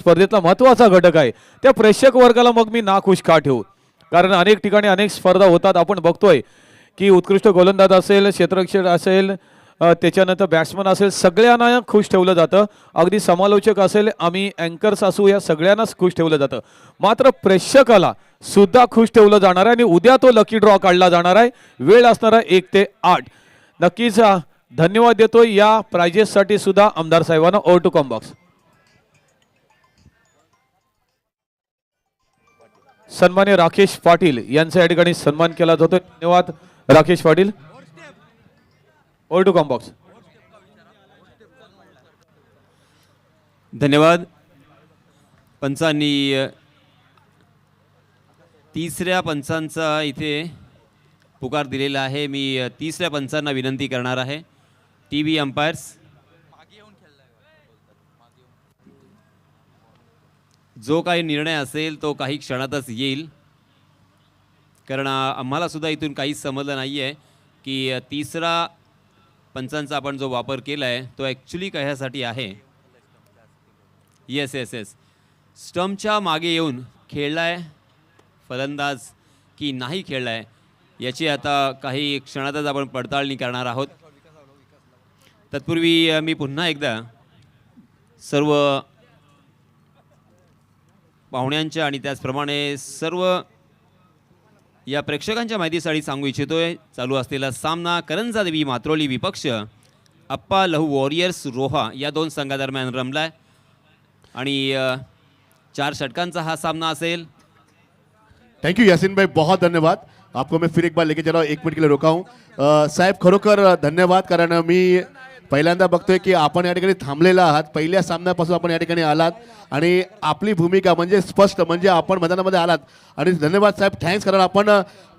स्पर्धेतला महत्त्वाचा घटक आहे. त्या प्रेक्षक वर्गाला मग मी नाखुश का ठेवू? कारण अनेक ठिकाणी अनेक स्पर्धा होतात. आपण बघतोय की उत्कृष्ट गोलंदाज असेल, क्षेत्ररक्षक असेल, त्याच्यानंतर बॅट्समन असेल, सगळ्यांना खुश ठेवलं जातं. अगदी समालोचक असेल, आम्ही अँकर्स असू, या सगळ्यांनाच खुश ठेवलं जातं. मात्र प्रेक्षकाला सुद्धा खुश ठेवलं जाणार आहे आणि उद्या तो लकी ड्रॉ काढला जाणार आहे. वेळ असणार आहे 1 ते 8. नक्कीच धन्यवाद देतो या प्राइजेससाठी सुद्धा आमदार साहेबांना. Over to combox. सन्मान्य राकेश पाटील यांचा या ठिकाणी सन्मान केला जातो. धन्यवाद Rakesh Patil. Over to combox. धन्यवाद. पंचांनी तिसऱ्या पंचांचा इथे पुकार दिलेला आहे. मी तिसऱ्या पंचांना विनंती करणार आहे. टीव्ही अंपायर्स जो काही निर्णय असेल तो काही क्षणातच येईल, कारण आम्हाला सुद्धा इथून काहीच समजलं नाही आहे की तिसरा पंचांचा आपण जो वापर केला आहे तो ॲक्च्युली कशासाठी आहे. येस येस येस स्टंपच्या मागे येऊन खेळला आहे फलंदाज की नाही खेळला आहे याची आता काही क्षणातच आपण पडताळणी करणार आहोत. तत्पूर्वी मी पुन्हा एकदा सर्व पाहुण्यांच्या आणि त्याचप्रमाणे सर्व या प्रेक्षकांच्या माहितीसाठी सांगू इच्छितोय, चालू असलेला सामना करंजा देवी मात्रोली विपक्ष अप्पा लहू वॉरियर्स रोहा या दोन संघादरम्यान रमला आहे आणि 4 षटकांचा हा सामना असेल. थैंक यू यासीन भाई, बहुत धन्यवाद. आपको मैं फिर एक बार लेके चला हूँ, 1 मिनट के लिए रोका हूँ. साहेब खरोखर धन्यवाद, कारण मी पहिल्यांदा बघतोय की आपण या ठिकाणी थांबलेला आहात. पहिल्या सामन्यापासून आपण या ठिकाणी आलात आणि आपली भूमिका म्हणजे स्पष्ट, म्हणजे आपण मैदानामध्ये आलात. आणि धन्यवाद साहेब, थँक्स. कारण आपण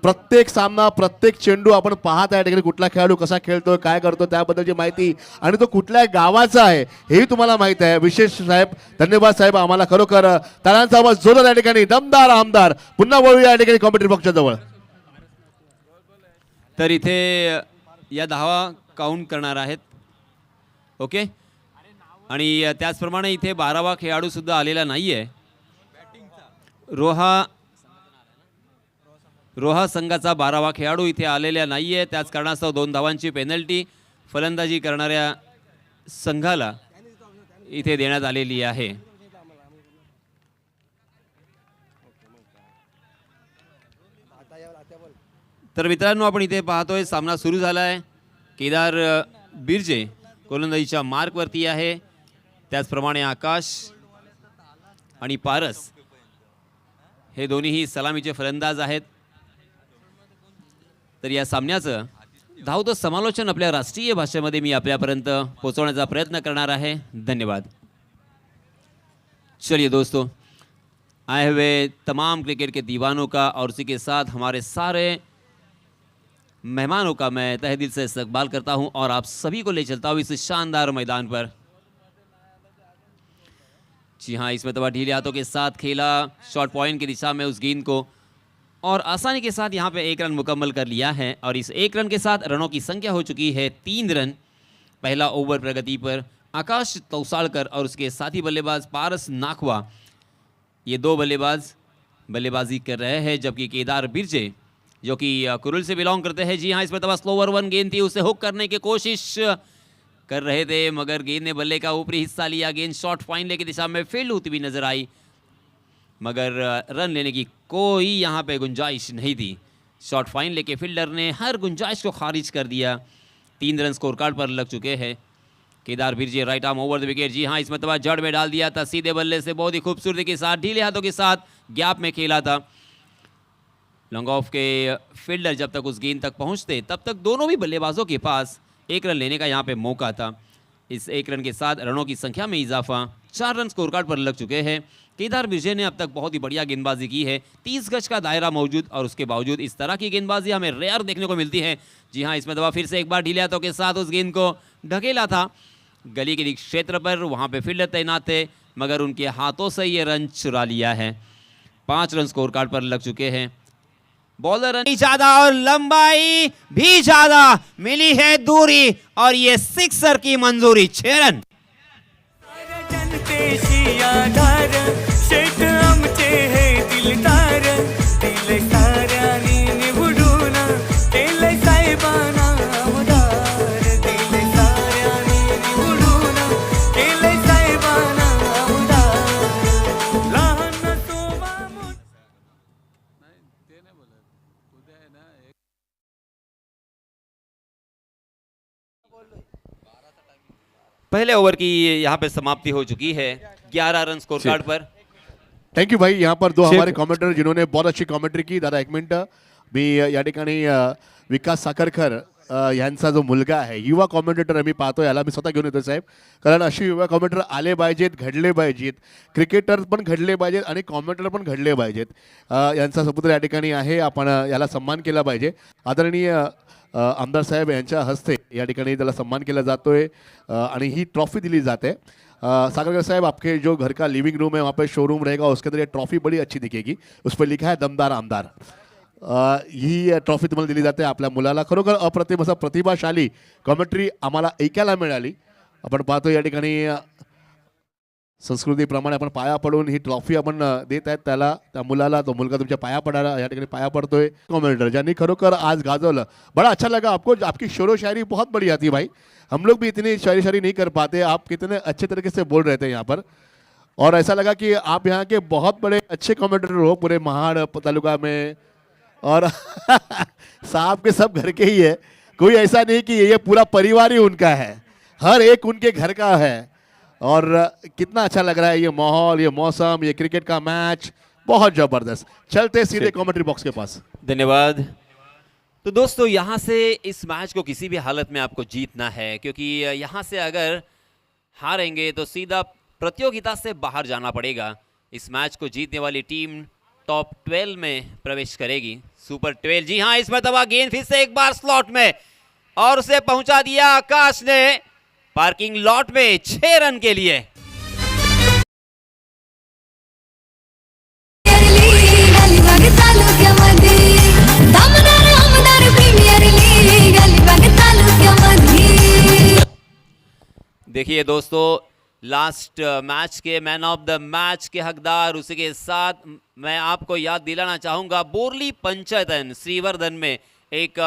प्रत्येक सामना, प्रत्येक चेंडू आपण पाहता या ठिकाणी कुठला खेळाडू कसा खेळतोय, काय करतो त्याबद्दलची माहिती, आणि तो कुठल्या गावाचा आहे हेही तुम्हाला माहिती आहे. विशेष साहेब, धन्यवाद साहेब. आम्हाला खरोखर तालांचा आवाज जोरदार या ठिकाणी. दमदार आमदार. पुन्हा वळूया या ठिकाणी कॉम्पिटिटिव्ह पक्षाजवळ. तर इथे या धावा काउंट करणार आहेत. ओके. आणि त्याचप्रमाणे इथे 12वा खेळाडू सुद्धा आलेला नाही आहे. रोहा संघाचा 12वा खेळाडू इथे आलेला नाही आहे. त्याच कारणास्तव 2 धावांची पेनल्टी फलंदाजी करणाऱ्या संघाला इथे देण्यात आलेली आहे. तर मित्रांनो, आपण इथे पाहतोय सामना सुरू झाला आहे. केदार बिर्जे गोलंदाजीच्या मार्कवरती आहे. त्याचप्रमाणे आकाश आणि पारस हे दोन्हीही सलामीचे फलंदाज आहेत. तर या सामन्याचं धावतं समालोचन आपल्या राष्ट्रीय भाषेमध्ये मी आपल्यापर्यंत पोहोचवण्याचा प्रयत्न करणार आहे. धन्यवाद. चलिए दोस्तों, आए हुए तमाम क्रिकेट के दीवानों का और उसी के साथ हमारे सारे मेहमानों का मैं तहे दिल से इस्तकबाल करता हूं और आप सभी को ले चलता हूं इस शानदार मैदान पर. जी हाँ, इसमें तबा ढीले हाथों के साथ खेला शॉर्ट पॉइंट की दिशा में उस गेंद को और आसानी के साथ यहाँ पे 1 रन मुकम्मल कर लिया है. और इस 1 रन के साथ रनों की संख्या हो चुकी है 3 रन. पहला ओवर प्रगति पर आकाश तौसालकर और उसके साथी बल्लेबाज पारस नाखवा, ये 2 बल्लेबाज बल्लेबाजी कर रहे हैं, जबकि केदार बिर्जे जो कि कुरुल से बिलोंग करते हैं, जी हाँ, इसमें तबा स्लोवर 1 गेंद थी, उसे हुक करने की कोशिश कर रहे थे, मगर गेंद ने बल्ले का ऊपरी हिस्सा लिया. गेंद शॉर्ट फाइन ले की दिशा में फील्ड होती हुई नजर आई, मगर रन लेने की कोई यहाँ पे गुंजाइश नहीं थी. शॉर्ट फाइन लेके फील्डर ने हर गुंजाइश को खारिज कर दिया. 3 रन स्कोर कार्ड पर लग चुके हैं. Kedar Birje right arm over the wicket, जी हाँ, इसमें तबा जड़ में डाल दिया था. सीधे बल्ले से बहुत ही खूबसूरती के साथ ढीले हाथों के साथ गैप में खेला था. लॉन्ग ऑफ के फील्डर जब तक उस गेंद तक पहुंचते तब तक दोनों भी बल्लेबाजों के पास 1 रन लेने का यहाँ पे मौका था. इस 1 रन के साथ रनों की संख्या में इजाफा. 4 रन स्कोर कार्ड पर लग चुके हैं. केदार बिर्जे ने अब तक बहुत ही बढ़िया गेंदबाजी की है. 30 गज का दायरा मौजूद और उसके बावजूद इस तरह की गेंदबाजी हमें रेयर देखने को मिलती है. जी हाँ, इसमें दबा फिर से एक बार ढीले हाथों के साथ उस गेंद को ढकेला था गली के क्षेत्र पर. वहाँ पे फील्डर तैनात थे, मगर उनके हाथों से ये रन चुरा लिया है. 5 रन स्कोर कार्ड पर लग चुके हैं. बॉलर रन ज्यादा और लंबाई भी ज्यादा मिली है दूरी और ये 6 की मंजूरी. 6 रन. पायेशी आधार शेठ आमचे हे दिलदार दिले साऱ्यानी निवडून केले साहेबांना आमदार दिले साऱ्यानी निवडून केले साहेबांना आमदार लहान सोमा पहले ओवर की यहाँ पे समाप्ति हो चुकी है 11 रन स्कोर कार्ड पर। थँक्यू भाई यहाँ पर दो शेख- हमारे कॉमेंटर जिन्होंने बहुत अच्छी कॉमेंट्री की. दादा एक मिनिट, मी या ठिकाणी विकास साखरकर यांचा जो मुलगा आहे युवा कॉमेंटेटर आम्ही पाहतो, याला मी स्वतः घेऊन येतो साहेब, कारण अशी युवा कॉमेंटर आले पाहिजेत, घडले पाहिजेत, क्रिकेटर पण घडले पाहिजेत आणि कॉमेंटेटर पण घडले पाहिजेत. यांचा सपुत्र या ठिकाणी आहे, आपण याला सन्मान केला पाहिजे. आदरणीय आमदार साहेब यांच्या हस्ते या ठिकाणी त्याला सन्मान केला जातोय आणि ही ट्रॉफी दिली जाते. सागरकर साहब, आपके जो घर का लिविंग रूम है वहाँ पे शोरूम रहेगा, उसके अंदर ये ट्रॉफी बड़ी अच्छी दिखेगी, उस पर लिखा है दमदार आमदार. ही ट्रॉफी तुम्हाला दिली जाते आपल्या मुलाला. खरोखर अप्रतिम असं प्रतिभाशाली कॉमेंट्री आम्हाला ऐकायला मिळाली. आपण पाहतो या ठिकाणी संस्कृतीप्रमाणे आपण पाया पडून ही ट्रॉफी आपण देत आहेत त्याला, त्या मुलाला. तो मुलगा तुमच्या पाया पडायला या ठिकाणी पाया पडतोय. कॉमेंटर ज्यांनी खरोखर आज गाजवलं, बड़ा अच्छा लगा आपको, आपकी शेरो शायरी बहुत बढ़िया थी भाई. हम लोग भी इतनी शायरी नहीं कर पाते, आप कितने अच्छे तरीके से बोल रहे थे यहाँ पर, और ऐसा लगा कि आप यहाँ के बहुत बड़े अच्छे कमेंटेटर हो पूरे महाड़ तालुका में. और साहब के सब घर के ही है, कोई ऐसा नहीं कि ये पूरा परिवार ही उनका है, हर एक उनके घर का है. और कितना अच्छा लग रहा है ये माहौल, ये मौसम, ये क्रिकेट का मैच, बहुत जबरदस्त. चलते सीधे कमेंट्री बॉक्स के पास. धन्यवाद. तो दोस्तों यहाँ से इस मैच को किसी भी हालत में आपको जीतना है, क्योंकि यहाँ से अगर हारेंगे तो सीधा प्रतियोगिता से बाहर जाना पड़ेगा. इस मैच को जीतने वाली टीम टॉप 12 में प्रवेश करेगी, सुपर 12. जी हाँ, इस मरतबा गेंद फिर से एक बार स्लॉट में और उसे पहुंचा दिया आकाश ने पार्किंग लॉट में 6 रन के लिए. अलिबाग तालुक्यामध्ये दमदार आमदार प्रीमियर लीग अलिबाग तालुक्यामध्ये. देखिए दोस्तों, लास्ट मैच के मैन ऑफ द मैच के हकदार, उसी के साथ मैं आपको याद दिलाना चाहूँगा बोरली पंचायतन श्रीवर्धन में एक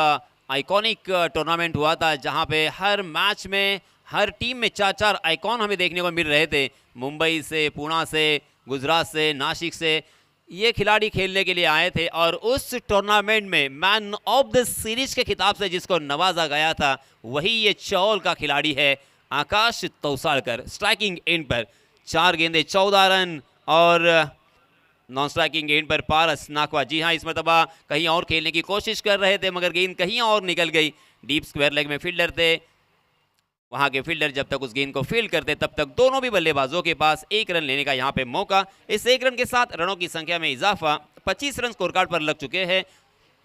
आइकॉनिक टूर्नामेंट हुआ था, जहाँ पे हर मैच में हर टीम में 4-4 आइकॉन हमें देखने को मिल रहे थे. मुंबई से, पुणे से, गुजरात से, नासिक से ये खिलाड़ी खेलने के लिए आए थे. और उस टूर्नामेंट में मैन ऑफ द सीरीज के खिताब से जिसको नवाजा गया था, वही ये चौल का खिलाड़ी है आकाश तौसालकर. स्ट्राइकिंग एंड पर 4 गेंदे 14 रन और नॉन स्ट्राइकिंग एंड पर पारस नाकवा. जी हाँ, इस मरतबा कहीं और खेलने की कोशिश कर रहे थे, मगर गेंद कहीं और निकल गई. डीप स्क्वायर लेग में फील्डर थे, वहां के फील्डर जब तक उस गेंद को फील्ड करते तब तक दोनों भी बल्लेबाजों के पास 1 रन लेने का यहां पे मौका. इस 1 रन के साथ रनों की संख्या में इजाफा, 25 रन स्कोर कार्ड पर लग चुके हैं.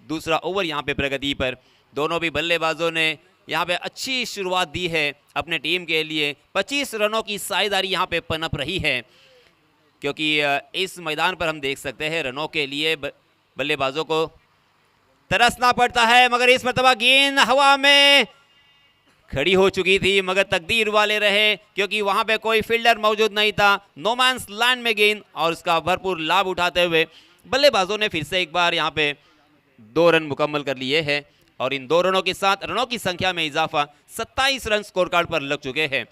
दूसरा ओवर यहां पे प्रगति पर. दोनों भी बल्लेबाजों ने यहां पे अच्छी शुरुआत दी है अपने टीम के लिए. 25 रनों की साझेदारी यहां पे पनप रही है, क्योंकि इस मैदान पर हम देख सकते हैं रनों के लिए बल्लेबाजों को तरसना पड़ता है. मगर इस मरतबा गेंद हवा में खड़ी हो चुकी थी, मगर तकदीर वाले रहे क्योंकि वहां पे कोई फील्डर मौजूद नहीं था. नो मैंस लैंड में गेंद, और उसका भरपूर लाभ उठाते हुए बल्लेबाजों ने फिर से एक बार यहां पे 2 रन मुकम्मल कर लिए हैं. और इन 2 रनों के साथ रनों की संख्या में इजाफा, 27 रन स्कोर कार्ड पर लग चुके हैं.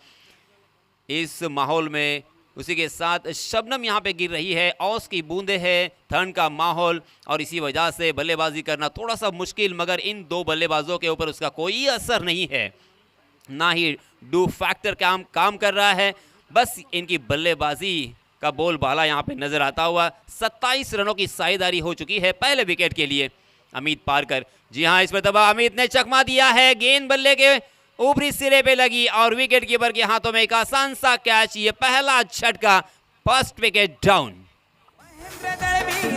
इस माहौल में उसी के साथ शबनम यहाँ पे गिर रही है, औस की बूंदें हैं, ठंड का माहौल, और इसी वजह से बल्लेबाजी करना थोड़ा सा मुश्किल. मगर इन 2 बल्लेबाजों के ऊपर उसका कोई असर नहीं है, ना ही डू फैक्टर काम कर रहा है. बस इनकी बल्लेबाजी का बोलबाला यहाँ पे नजर आता हुआ. 27 रनों की साझेदारी हो चुकी है पहले विकेट के लिए अमित पारकर. जी हाँ, इस मरतबा अमित ने चकमा दिया है, गेंद बल्ले के ऊपरी सिरे पे लगी और विकेट कीपर के हाथों में एक आसान सा कैच. ये पहला झटका, फर्स्ट विकेट डाउन.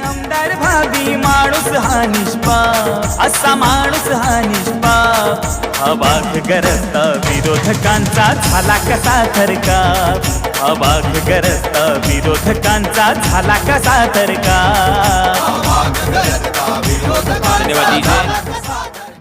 आमदार भाभी माणूस हा निष्पाप, असा माणूस हा निष्पाप. अवाक गरजता विरोधकांचा झाला कसा थरकाप, अवाक गरजता विरोधकांचा झाला कसा थरकाप. धन्यवाद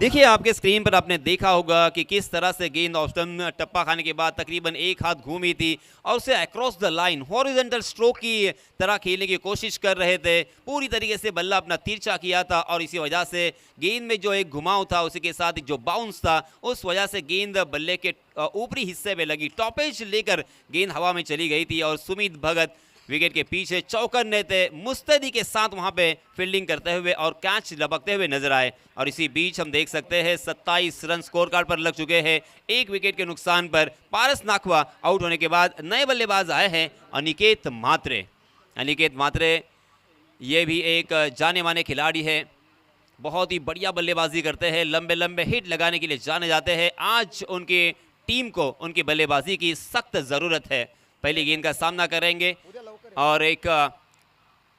जी. देखिए आपके स्क्रीन पर आपने देखा होगा कि किस तरह से गेंद ऑफ स्टंप टप्पा खाने के बाद तकरीबन एक हाथ घूमी थी और उसे across the line horizontal stroke की तरह खेलने की कोशिश कर रहे थे। पूरी तरीके से बल्ला अपना तिरछा किया था और इसी वजह से गेंद में जो एक घुमाव था, उसी के साथ जो बाउंस था, उस वजह से गेंद बल्ले के ऊपरी हिस्से में लगी। टॉपेज लेकर गेंद हवा में चली गई थी और सुमित भगत विकेट के पीछे चौकन्ने थे, मुस्तैदी के साथ वहां पे फील्डिंग करते हुए और कैच लपकते हुए नजर आए। और इसी बीच हम देख सकते हैं 27 रन स्कोर कार्ड पर लग चुके हैं। एक विकेट के नुकसान पर पारस नाखवा आउट होने के बाद नए बल्लेबाज आए हैं अनिकेत म्हात्रे। अनिकेत म्हात्रे ये भी एक जाने माने खिलाड़ी है, बहुत ही बढ़िया बल्लेबाजी करते हैं, लंबे लंबे हिट लगाने के लिए जाने जाते हैं। आज उनकी टीम को उनकी बल्लेबाजी की सख्त ज़रूरत है। पहली गेंद का सामना करेंगे और एक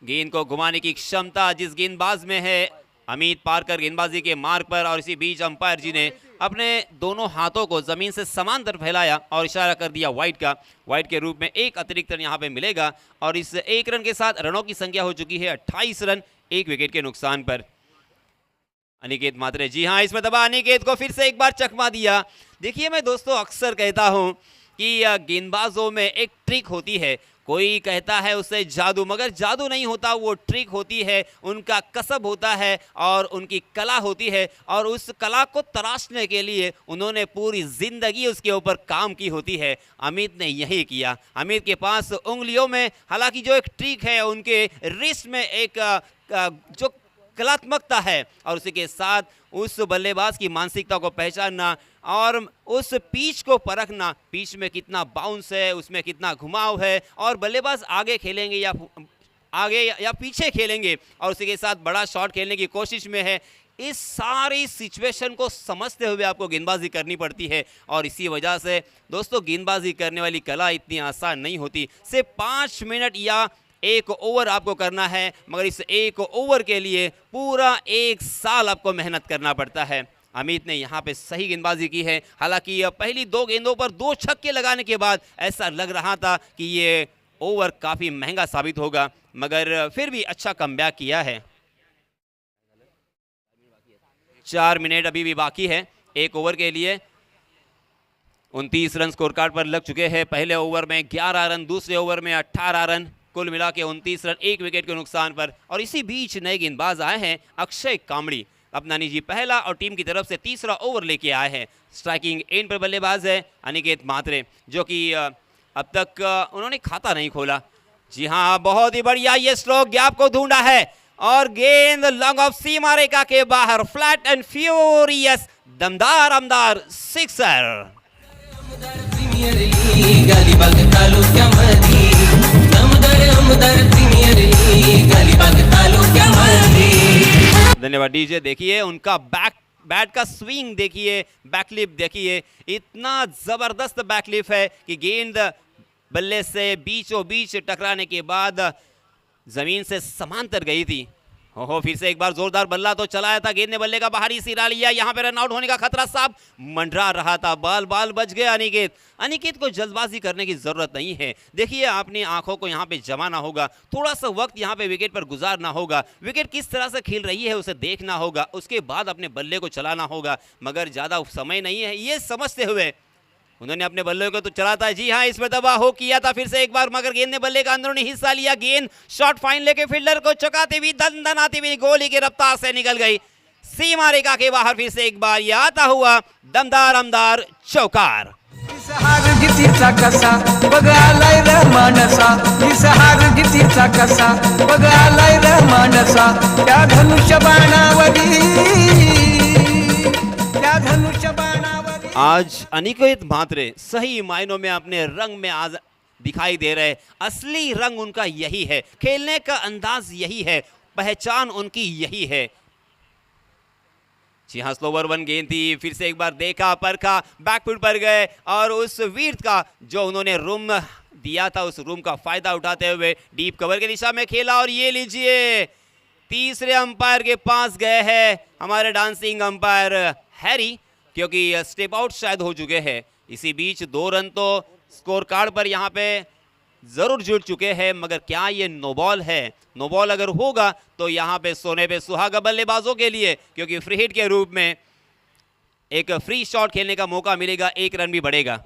गेंद को घुमाने की क्षमता जिस गेंदबाज में है, अमित पारकर गेंदबाजी के मार्ग पर। और इसी बीच अंपायर जी ने अपने दोनों हाथों को जमीन से समांतर फैलाया और इशारा कर दिया वाइड का। वाइड के रूप में एक अतिरिक्त रन यहाँ पे मिलेगा और इस एक रन के साथ रनों की संख्या हो चुकी है 28 रन, एक विकेट के नुकसान पर। अनिकेत म्हात्रे, जी हाँ, इसमें दबा अनिकेत को फिर से एक बार चकमा दिया। देखिए मैं दोस्तों अक्सर कहता हूँ कि गेंदबाजों में एक ट्रिक होती है, कोई कहता है उसे जादू, मगर जादू नहीं होता, वो ट्रिक होती है, उनका कसब होता है और उनकी कला होती है। और उस कला को तराशने के लिए उन्होंने पूरी जिंदगी उसके ऊपर काम की होती है। अमित ने यही किया। अमित के पास उंगलियों में हालांकि जो एक ट्रिक है, उनके रिस्ट में एक जो कलात्मकता है और उसी के साथ उस बल्लेबाज की मानसिकता को पहचानना और उस पिच को परखना, पिच में कितना बाउंस है, उसमें कितना घुमाव है और बल्लेबाज आगे खेलेंगे या पीछे खेलेंगे और उसी के साथ बड़ा शॉट खेलने की कोशिश में है। इस सारी सिचुएशन को समझते हुए आपको गेंदबाजी करनी पड़ती है और इसी वजह से दोस्तों गेंदबाजी करने वाली कला इतनी आसान नहीं होती। सिर्फ 5 मिनट या एक ओवर आपको करना है, मगर इस एक ओवर के लिए पूरा 1 साल आपको मेहनत करना पड़ता है। अमित ने यहाँ पे सही गेंदबाजी की है। हालांकि पहली 2 गेंदों पर 2 छक्के लगाने के बाद ऐसा लग रहा था कि ये ओवर काफ़ी महंगा साबित होगा, मगर फिर भी अच्छा कमबैक किया है। 4 मिनट अभी भी बाकी है एक ओवर के लिए। 29 रन स्कोर कार्ड पर लग चुके हैं। पहले ओवर में 11 रन, दूसरे ओवर में 18 रन, कुल मिला के 29 रन, एक विकेट के नुकसान पर। और इसी बीच नए गेंदबाज आए हैं अक्षय कामड़ी, अपना निजी पहला और टीम की तरफ से तीसरा ओवर लेके आए हैं। स्ट्राइकिंग एंड पर बल्लेबाज है अनिकेत म्हात्रे, जो कि अब तक उन्होंने खाता नहीं खोला। जी हाँ, बहुत ही बढ़िया ये स्ट्रोक गैप को ढूंढा है और गेंद लॉन्ग ऑफ सीमा रेखा के बाहर, फ्लैट एंड फ्यूरियस, दमदार आमदार सिक्सर। धन्यवाद डीजे। देखिए उनका बैट का स्विंग देखिए, बैकलिप देखिए, इतना जबरदस्त बैकलिप है कि गेंद बल्ले से बीचों बीच टकराने के बाद जमीन से समांतर गई थी। हो फिर से एक बार जोरदार बल्ला तो चलाया था, गेंद ने बल्ले का बाहरी सिरा लिया। यहाँ पे रन आउट होने का खतरा साफ मंडरा रहा था, बाल बच गए अनिकेत को जल्दबाजी करने की जरूरत नहीं है। देखिए आपने आंखों को यहाँ पे जमाना होगा, थोड़ा सा वक्त यहाँ पे विकेट पर गुजारना होगा, विकेट किस तरह से खेल रही है उसे देखना होगा, उसके बाद अपने बल्ले को चलाना होगा, मगर ज्यादा समय नहीं है। ये समझते हुए उन्होंने अपने बल्ले को तो चलाता है। जी हाँ, इसमें दबा हो किया था फिर से एक बार, मगर गेंद ने बल्ले का अंदरूनी हिस्सा लिया। गेंद शॉर्ट फाइन लेके फील्डर को चौकाती हुई, दनदनाती हुई गोली की रफ्तार से निकल गई सीमा रेखा के बाहर। फिर से एक बार ये आता हुआ दमदार आमदार चौकार। गीतीचा कसा बघालाय र मानसा, हार गीतीचा कसा बघालाय र मानसा, त्या धनुष्य बाणावरी, त्या धनुष्य बाणावरी। आज अनिकेत म्हात्रे सही मायनों में अपने रंग में आज दिखाई दे रहे। असली रंग उनका यही है, खेलने का अंदाज यही है, पहचान उनकी यही है। जी हाँ, स्लोवर 1 गेंद थी, फिर से एक बार देखा परखा, बैकफुट पर गए और उस वीर का जो उन्होंने रूम दिया था उस रूम का फायदा उठाते हुए डीप कवर की दिशा में खेला। और ये लीजिए तीसरे अंपायर के पास गए हैं हमारे डांसिंग अंपायर हैरी, क्योंकि स्टेप आउट शायद हो चुके हैं। इसी बीच 2 रन तो स्कोर कार्ड पर यहाँ पे जरूर जुड़ चुके हैं, मगर क्या ये नो बॉल है? नो बॉल अगर होगा तो यहाँ पे सोने पे सुहागा बल्लेबाजों के लिए, क्योंकि फ्री हिट के रूप में एक फ्री शॉट खेलने का मौका मिलेगा, 1 रन भी बढ़ेगा।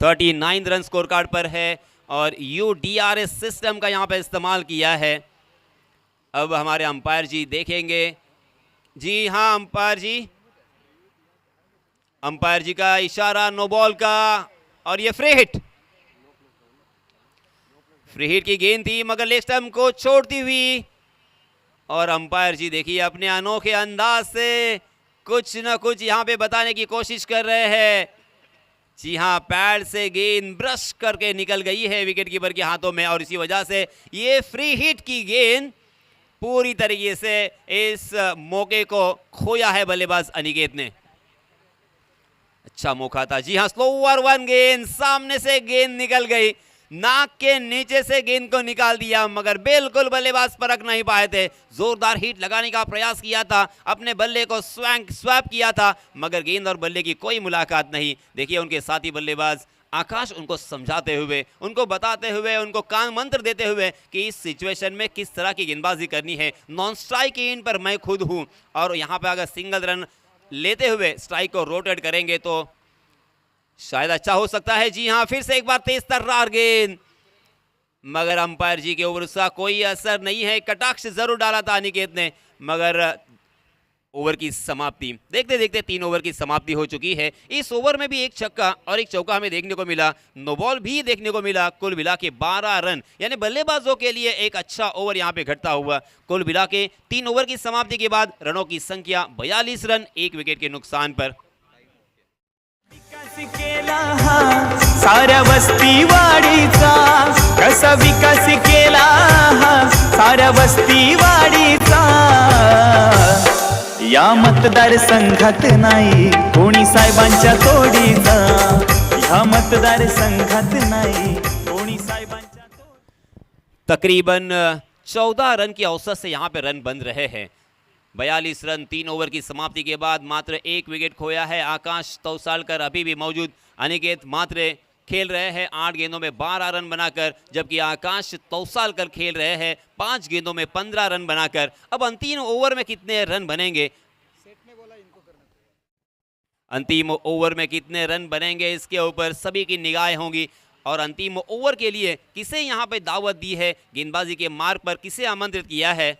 $39 रन स्कोर कार्ड पर है और UDRS सिस्टम का यहाँ पे इस्तेमाल किया है। अब हमारे अंपायर जी देखेंगे। जी हाँ अंपायर जी का इशारा नो बॉल का, और ये फ्री हिट की गेंद थी मगर लेग स्टंप को छोड़ती हुई, और अंपायर जी देखिए अपने अनोखे अंदाज से कुछ न कुछ यहाँ पे बताने की कोशिश कर रहे हैं। जी हाँ, पैड से गेंद ब्रश करके निकल गई है विकेट कीपर के हाथों में, और इसी वजह से ये फ्री हिट की गेंद पूरी तरीके से इस मौके को खोया है बल्लेबाज अनिकेत ने। अच्छा मौका था। जी हाँ, स्लोअर 1 गेंद, सामने से गेंद निकल गई, नाक के नीचे से गेंद को निकाल दिया मगर बिल्कुल बल्लेबाज परख नहीं पाए थे। जोरदार हिट लगाने का प्रयास किया था, अपने बल्ले को स्वैप किया था मगर गेंद और बल्ले की कोई मुलाकात नहीं। देखिए उनके साथी बल्लेबाज आकाश उनको समझाते हुए, उनको बताते हुए, उनको कान मंत्र देते हुए कि इस सिचुएशन में किस तरह की गेंदबाजी करनी है। नॉन स्ट्राइक की इन पर मैं खुद हूं, और यहां पर अगर सिंगल रन लेते हुए स्ट्राइक को रोटेट करेंगे तो शायद अच्छा हो सकता है। जी हां, फिर से एक बार तेज तर्रार गेंद, मगर अंपायर जी के ऊपर उसका कोई असर नहीं है। कटाक्ष जरूर डाला था अनिकेत ने, मगर ओवर की समाप्ति देखते देखते 3 ओवर की समाप्ति हो चुकी है। इस ओवर में भी एक छक्का और एक चौका हमें देखने को मिला, नो बॉल भी देखने को मिला। कुल मिला के 12 रन, यानी बल्लेबाजों के लिए एक अच्छा ओवर यहां पे घटता हुआ। कुल मिला के 3 ओवर की समाप्ति के बाद रनों की संख्या 42 रन, 1 विकेट के नुकसान पर। विकास केला हा साऱ्या वस्ती वाडीचा, कसा विकास केला हा साऱ्या वस्ती वाडीचा। या मतदारसंघात नाही कोणी साहेबांच्या तोडीचा, या मतदारसंघात नाही कोणी साहेबांच्या तोडीचा। तकरीबन 14 रन की औसत से यहाँ पे रन बन रहे हैं। 42 रन 3 ओवर की समाप्ति के बाद मात्र 1 विकेट खोया है। आकाश तौसालकर अभी भी मौजूद, अनिकेत मात्रे खेल रहे हैं 8 गेंदों में 12 रन बनाकर, जबकि आकाश तौसालकर खेल रहे हैं 5 गेंदों में 15 रन बनाकर। अब अंतिम ओवर में कितने रन बनेंगे, अंतिम ओवर में कितने रन बनेंगे इसके ऊपर सभी की निगाहें होंगी, और अंतिम ओवर के लिए किसे यहाँ पे दावत दी है, गेंदबाजी के मार्ग पर किसे आमंत्रित किया है।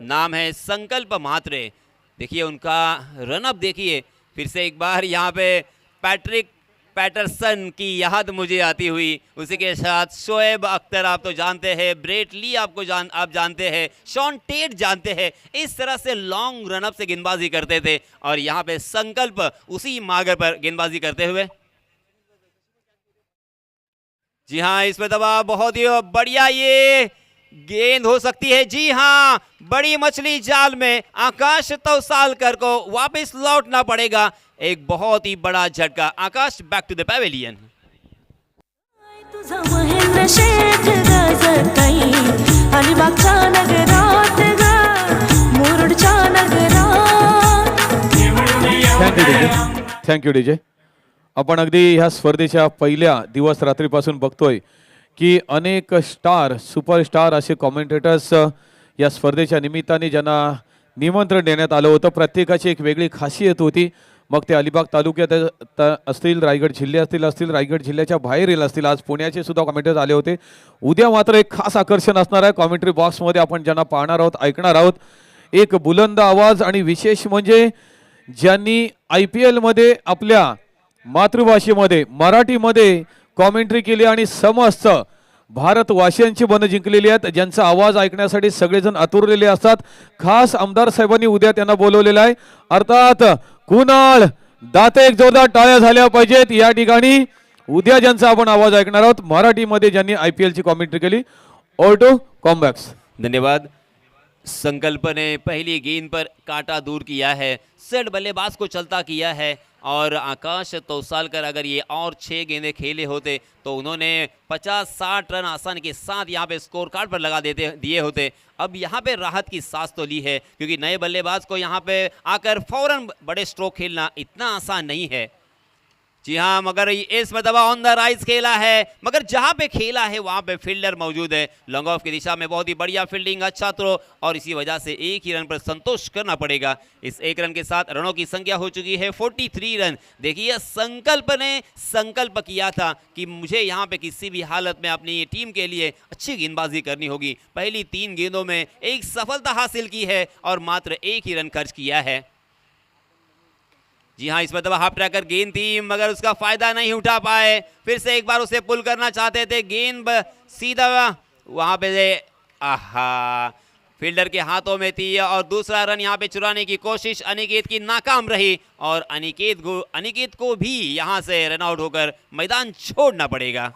नाम है संकल्प म्हात्रे। देखिए उनका रनअप देखिए, फिर से एक बार यहाँ पे पैट्रिक पैटरसन की याद मुझे आती हुई, उसी के साथ शोएब अख्तर आप तो जानते हैं, ब्रेट ली आप जानते हैं, शॉन टेट जानते हैं। इस तरह से लॉन्ग रनअप से गेंदबाजी करते थे, और यहाँ पे संकल्प उसी मार्ग पर गेंदबाजी करते हुए। जी हाँ, इसमें दबा बहुत ही बढ़िया ये गेंद हो सकती है। जी हाँ, बड़ी मछली जाल में आकाश तौसालकर को वापस लौटना पड़ेगा। एक बहुत ही बड़ा झटका। आकाश बैक टू द पैवेलियन। तुझा महेंद्र शेठ गजतई अलिबागच्या नगरात ग मुरुडच्या नगरात। Thank you DJ. आपण अगदी ह्या स्पर्धेच्या पहिल्या दिवस रात्रीपासून बघतोय की अनेक स्टार, सुपरस्टार असे कॉमेंटेटर्स या स्पर्धेच्या निमित्ताने ज्यांना निमंत्रण देण्यात आलं होतं, प्रत्येकाची एक वेगळी खासियत होती। मग ते अलिबाग तालुक्यात असतील, रायगड जिल्ह्यातील असतील, रायगड जिल्ह्याच्या बाहेरील असतील, आज पुण्याचे सुद्धा कॉमेंटेटर्स आले होते। उद्या मात्र एक खास आकर्षण असणार आहे कॉमेंट्री बॉक्समध्ये, आपण ज्यांना पाहणार आहोत, ऐकणार आहोत। एक बुलंद आवाज आणि विशेष म्हणजे ज्यांनी IPL मध्ये आपल्या मातृभाषेमध्ये मराठीमध्ये कॉमेंट्री केली आणि समस्त भारतवासियांची मनं जिंकलेली आहेत, ज्यांचा आवाज ऐकण्यासाठी सगळेजण आतुरलेले असतात। खास आमदार साहेबांनी उद्या त्यांना बोलवलेलं आहे, अर्थात कुणाल दाते। एक जोरदार टाळ्या झाल्या पाहिजेत या ठिकाणी। उद्या ज्यांचा आपण आवाज ऐकणार आहोत मराठीमध्ये, ज्यांनी IPL ची कॉमेंट्री केली। ऑटो कॉम्बॅक्स। धन्यवाद। संकल्प ने पहली गेंद पर कांटा दूर किया है, सेट बल्लेबाज को चलता किया है, और आकाश तौसालकर अगर ये और 6 गेंदें खेले होते तो उन्होंने 50-60 रन आसानी के साथ यहाँ पे स्कोर कार्ड पर लगा दिए होते। अब यहाँ पे राहत की सांस तो ली है, क्योंकि नए बल्लेबाज को यहाँ पे आकर फौरन बड़े स्ट्रोक खेलना इतना आसान नहीं है। जी हाँ, मगर इस मरतबा ऑन द राइज खेला है, मगर जहां पे खेला है वहां पे फील्डर मौजूद है। लॉन्ग ऑफ की दिशा में बहुत ही बढ़िया फील्डिंग, अच्छा थ्रो, और इसी वजह से एक ही रन पर संतोष करना पड़ेगा। इस एक रन के साथ रनों की संख्या हो चुकी है 43 रन। देखिए, संकल्प ने संकल्प किया था कि मुझे यहाँ पे किसी भी हालत में अपनी टीम के लिए अच्छी गेंदबाजी करनी होगी। पहली 3 गेंदों में एक सफलता हासिल की है और मात्र एक ही रन खर्च किया है। जी हाँ, इस मरतबा हाफ ट्रैकर गेंद थी, मगर उसका फायदा नहीं उठा पाए। फिर से एक बार उसे पुल करना चाहते थे, गेंद सीधा वहां पे से आहा फील्डर के हाथों में थी, और दूसरा रन यहाँ पे चुराने की कोशिश अनिकेत की नाकाम रही, और अनिकेत को भी यहाँ से रन आउट होकर मैदान छोड़ना पड़ेगा।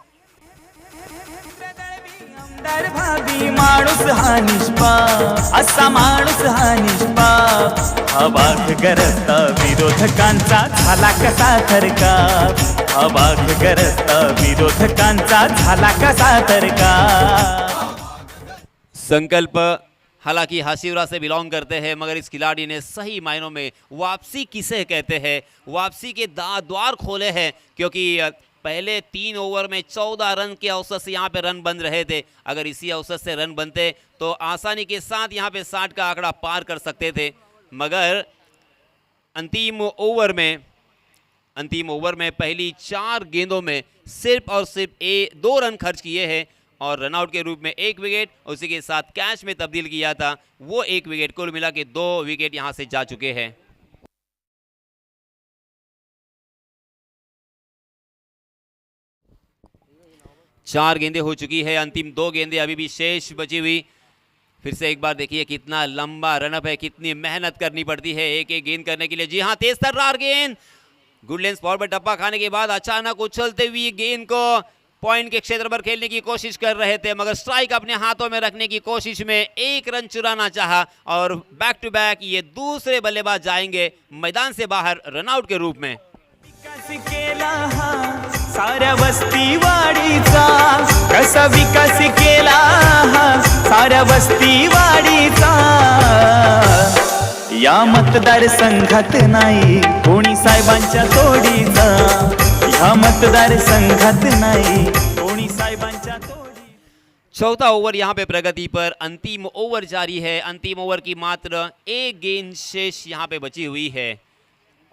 आमदार भाभी माणूस हा निष्पाप, असा माणूस हा निष्पाप, अबाध गरजता विरोधकांचा झाला कसा थरकाप, अबाध गरजता विरोधकांचा झाला कसा थरकाप। संकल्प हालांकि हाशिवरा से बिलोंग करते हैं, मगर इस खिलाड़ी ने सही मायनों में वापसी किसे कहते हैं, वापसी के द्वार खोले हैं, क्योंकि पहले 3 ओवर में 14 रन के औसत से यहाँ पे रन बन रहे थे। अगर इसी औसत से रन बनते तो आसानी के साथ यहाँ पे 60 का आंकड़ा पार कर सकते थे, मगर अंतिम ओवर में पहली 4 गेंदों में सिर्फ और सिर्फ 2 रन खर्च किए हैं, और रनआउट के रूप में 1 विकेट, उसी के साथ कैच में तब्दील किया था वो 1 विकेट, कुल मिला के 2 विकेट यहाँ से जा चुके हैं। चार गेंदें हो चुकी है, अंतिम 2 गेंदें अभी भी शेष बची हुई। फिर से एक बार देखिए कितना लंबा रनअप है, कितनी मेहनत करनी पड़ती है एक एक गेंद करने के लिए। जी हाँ, तेज तर्रार गेंद, गुड लेंथ स्पॉट पर टप्पा खाने के बाद अचानक उछलते हुए गेंद को पॉइंट के क्षेत्र पर खेलने की कोशिश कर रहे थे, मगर स्ट्राइक अपने हाथों में रखने की कोशिश में 1 रन चुराना चाहा, और बैक टू बैक ये दूसरे बल्लेबाज जाएंगे मैदान से बाहर रनआउट के रूप में। विकास केला हा साऱ्या वस्ती वाडीचा, कसा विकास केला हा साऱ्या वस्ती वाडीचा, या मतदार संघात नाही कोणी साहेबांच्या तोडीचा, या मतदार संघात नाही कोणी साहेबांच्या तोडीचा। चौथा ओवर यहाँ पे प्रगति पर, अंतिम ओवर जारी है। अंतिम ओवर की मात्र 1 गेंद शेष यहाँ पे बची हुई है,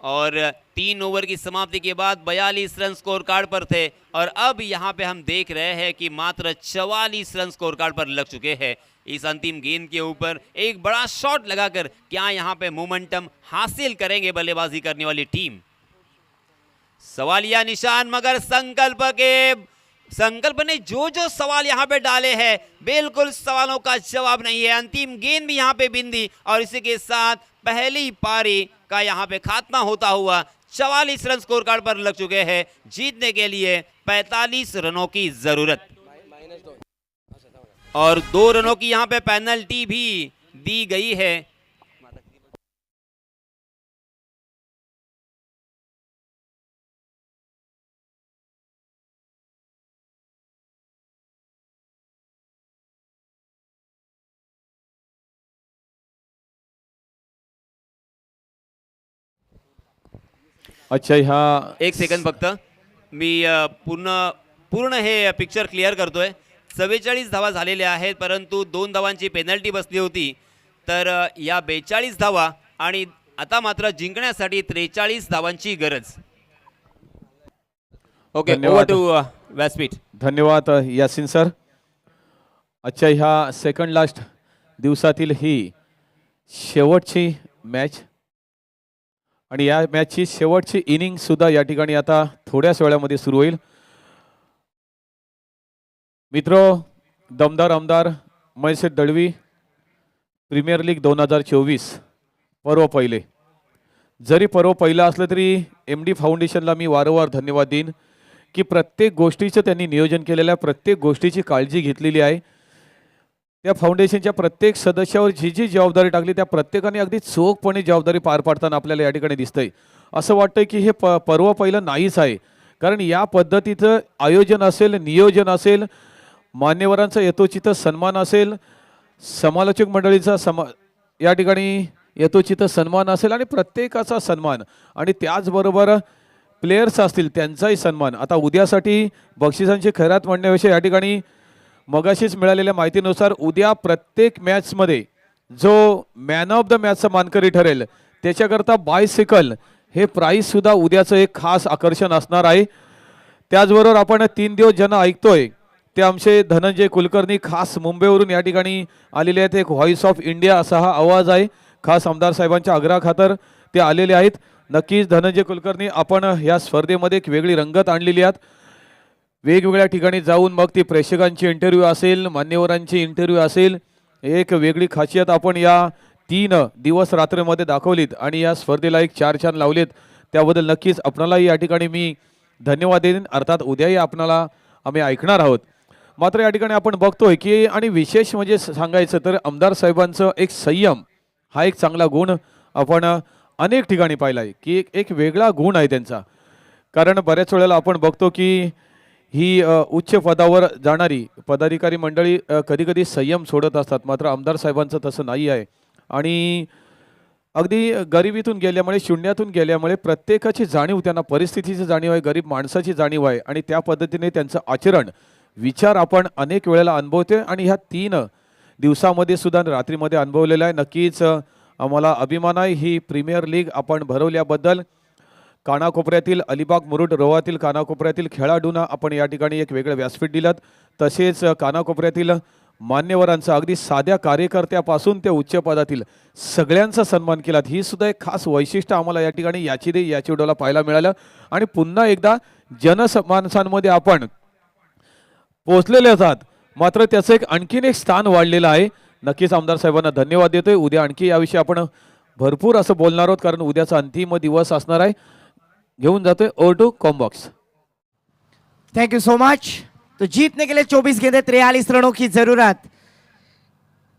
और 3 ओवर की समाप्ति के बाद 42 रन स्कोर कार्ड पर थे, और अब यहाँ पे हम देख रहे हैं कि मात्र 44 रन स्कोर कार्ड पर लग चुके हैं। इस अंतिम गेंद के ऊपर एक बड़ा शॉट लगाकर क्या यहाँ पे मोमेंटम हासिल करेंगे बल्लेबाजी करने वाली टीम? सवालिया निशान, मगर संकल्प ने जो सवाल यहाँ पे डाले हैं, बिल्कुल सवालों का जवाब नहीं है। अंतिम गेंद भी यहाँ पे बिंदी, और इसी के साथ पहली पारी का यहाँ पे खात्मा होता हुआ 44 रन स्कोर कार्ड पर लग चुके हैं। जीतने के लिए 45 रनों की जरूरत, और 2 रनों की यहाँ पे पेनल्टी भी दी गई है। अच्छा, ह्या 1 सेकंद फक्त मी पूर्ण हे पिक्चर क्लिअर करतोय। 44 धावा झालेल्या आहेत, परंतु 2 धावांची पेनल्टी बसली होती, तर या 42 धावा, आणि आता मात्र जिंकण्यासाठी 43 धावांची गरज। ओके, ओव्हर धन्यवाद. टू व्यासपीठ। धन्यवाद यासिन सर. अच्छा, ह्या सेकंड लास्ट दिवसातील ही शेवटची मॅच, आणि या मॅचची शेवटची इनिंग सुद्धा या ठिकाणी आता थोड्याच वेळामध्ये सुरू होईल. मित्र, दमदार आमदार महेश दळवी प्रीमियर लीग 2024 पर्व पहिले. जरी पर्व पहिला असलं तरी MD फाउंडेशनला मी वारंवार धन्यवाद देईन की प्रत्येक गोष्टीचं त्यांनी नियोजन केलेलं आहे, प्रत्येक गोष्टीची काळजी घेतलेली आहे. त्या फाउंडेशनच्या प्रत्येक सदस्यावर जी जी जबाबदारी टाकली त्या प्रत्येकाने अगदी चोखपणे जबाबदारी पार पाडताना आपल्याला या ठिकाणी दिसतंय. असं वाटतंय की हे पर्व पहिलं नाहीच आहे, कारण या पद्धतीचं आयोजन असेल, नियोजन असेल, मान्यवरांचा यथोचित सन्मान असेल, समालोचक मंडळीचा या ठिकाणी यथोचित सन्मान असेल, आणि प्रत्येकाचा सन्मान, आणि त्याचबरोबर प्लेयर्स असतील त्यांचाही सन्मान. आता उद्यासाठी बक्षिसांची खैरात म्हणण्याविषयी या ठिकाणी मगाशीच मिळालेल्या माहितीनुसार उद्या प्रत्येक मॅचमध्ये जो मॅन ऑफ द मॅचचा मानकरी ठरेल त्याच्याकरता बायसिकल हे प्राईजसुद्धा उद्याचं एक खास आकर्षण असणार आहे. त्याचबरोबर आपण 3 दिवस ज्यांना ऐकतोय ते आमचे धनंजय कुलकर्णी खास मुंबईवरून या ठिकाणी आलेले आहेत. एक व्हॉइस ऑफ इंडिया असा हा आवाज आहे. खास आमदार साहेबांच्या आग्रहाखातर ते आलेले आहेत. नक्कीच धनंजय कुलकर्णी आपण या स्पर्धेमध्ये एक वेगळी रंगत आणलेली आहेत. वेगवेगळ्या ठिकाणी जाऊन मग ती प्रेक्षकांची इंटरव्ह्यू असेल, मान्यवरांची इंटरव्ह्यू असेल, एक वेगळी खासियत आपण या 3 दिवस रात्रीमध्ये दाखवलीत आणि या स्पर्धेला एक 4 चांद लावलेत. त्याबद्दल नक्कीच आपणालाही या ठिकाणी मी धन्यवाद देईन. अर्थात उद्याही आपणाला आम्ही ऐकणार आहोत. मात्र या ठिकाणी आपण बघतोय की आणि विशेष म्हणजे सांगायचं तर आमदार साहेबांचं एक संयम हा एक चांगला गुण आपण अनेक ठिकाणी पाहिला आहे की एक वेगळा गुण आहे त्यांचा. कारण बऱ्याच वेळेला आपण बघतो की ही उच्च पदावर जाणारी पदाधिकारी मंडळी कधी कधी संयम सोडत असतात. मात्र आमदार साहेबांचं तसं नाही आहे आणि अगदी गरिबीतून गेल्यामुळे, शून्यातून गेल्यामुळे प्रत्येकाची जाणीव, त्यांना परिस्थितीची जाणीव आहे, गरीब माणसाची जाणीव आहे आणि त्या पद्धतीने त्यांचं आचरण, विचार आपण अनेक वेळेला अनुभवतोय आणि ह्या 3 दिवसामध्ये सुद्धा रात्रीमध्ये अनुभवलेला आहे. नक्कीच आम्हाला अभिमान आहे ही प्रीमियर लीग आपण भरवल्याबद्दल. कानाकोपऱ्यातील अलिबाग मुरुड रोहातील कानाकोपऱ्यातील खेळाडूंना आपण या ठिकाणी एक वेगळं व्यासपीठ दिलं. तसेच कानाकोपऱ्यातील मान्यवरांचा अगदी साध्या कार्यकर्त्यापासून ते उच्च पदातील सगळ्यांचा सन्मान केला. ही सुद्धा एक खास वैशिष्ट्य आम्हाला या ठिकाणी याची डोला पाहायला मिळालं आणि पुन्हा एकदा जनमानसांमध्ये आपण पोहोचलेले आहात. मात्र त्याचं एक आणखीन एक स्थान वाढलेलं आहे. नक्कीच आमदार साहेबांना धन्यवाद देतोय. उद्या आणखी याविषयी आपण भरपूर असं बोलणार आहोत कारण उद्याचा अंतिम दिवस असणार आहे. घेऊन जातोय over to combox. Thank you so much. तो जीतने के लिए 24 गेंदे 43 रनों की जरूरत.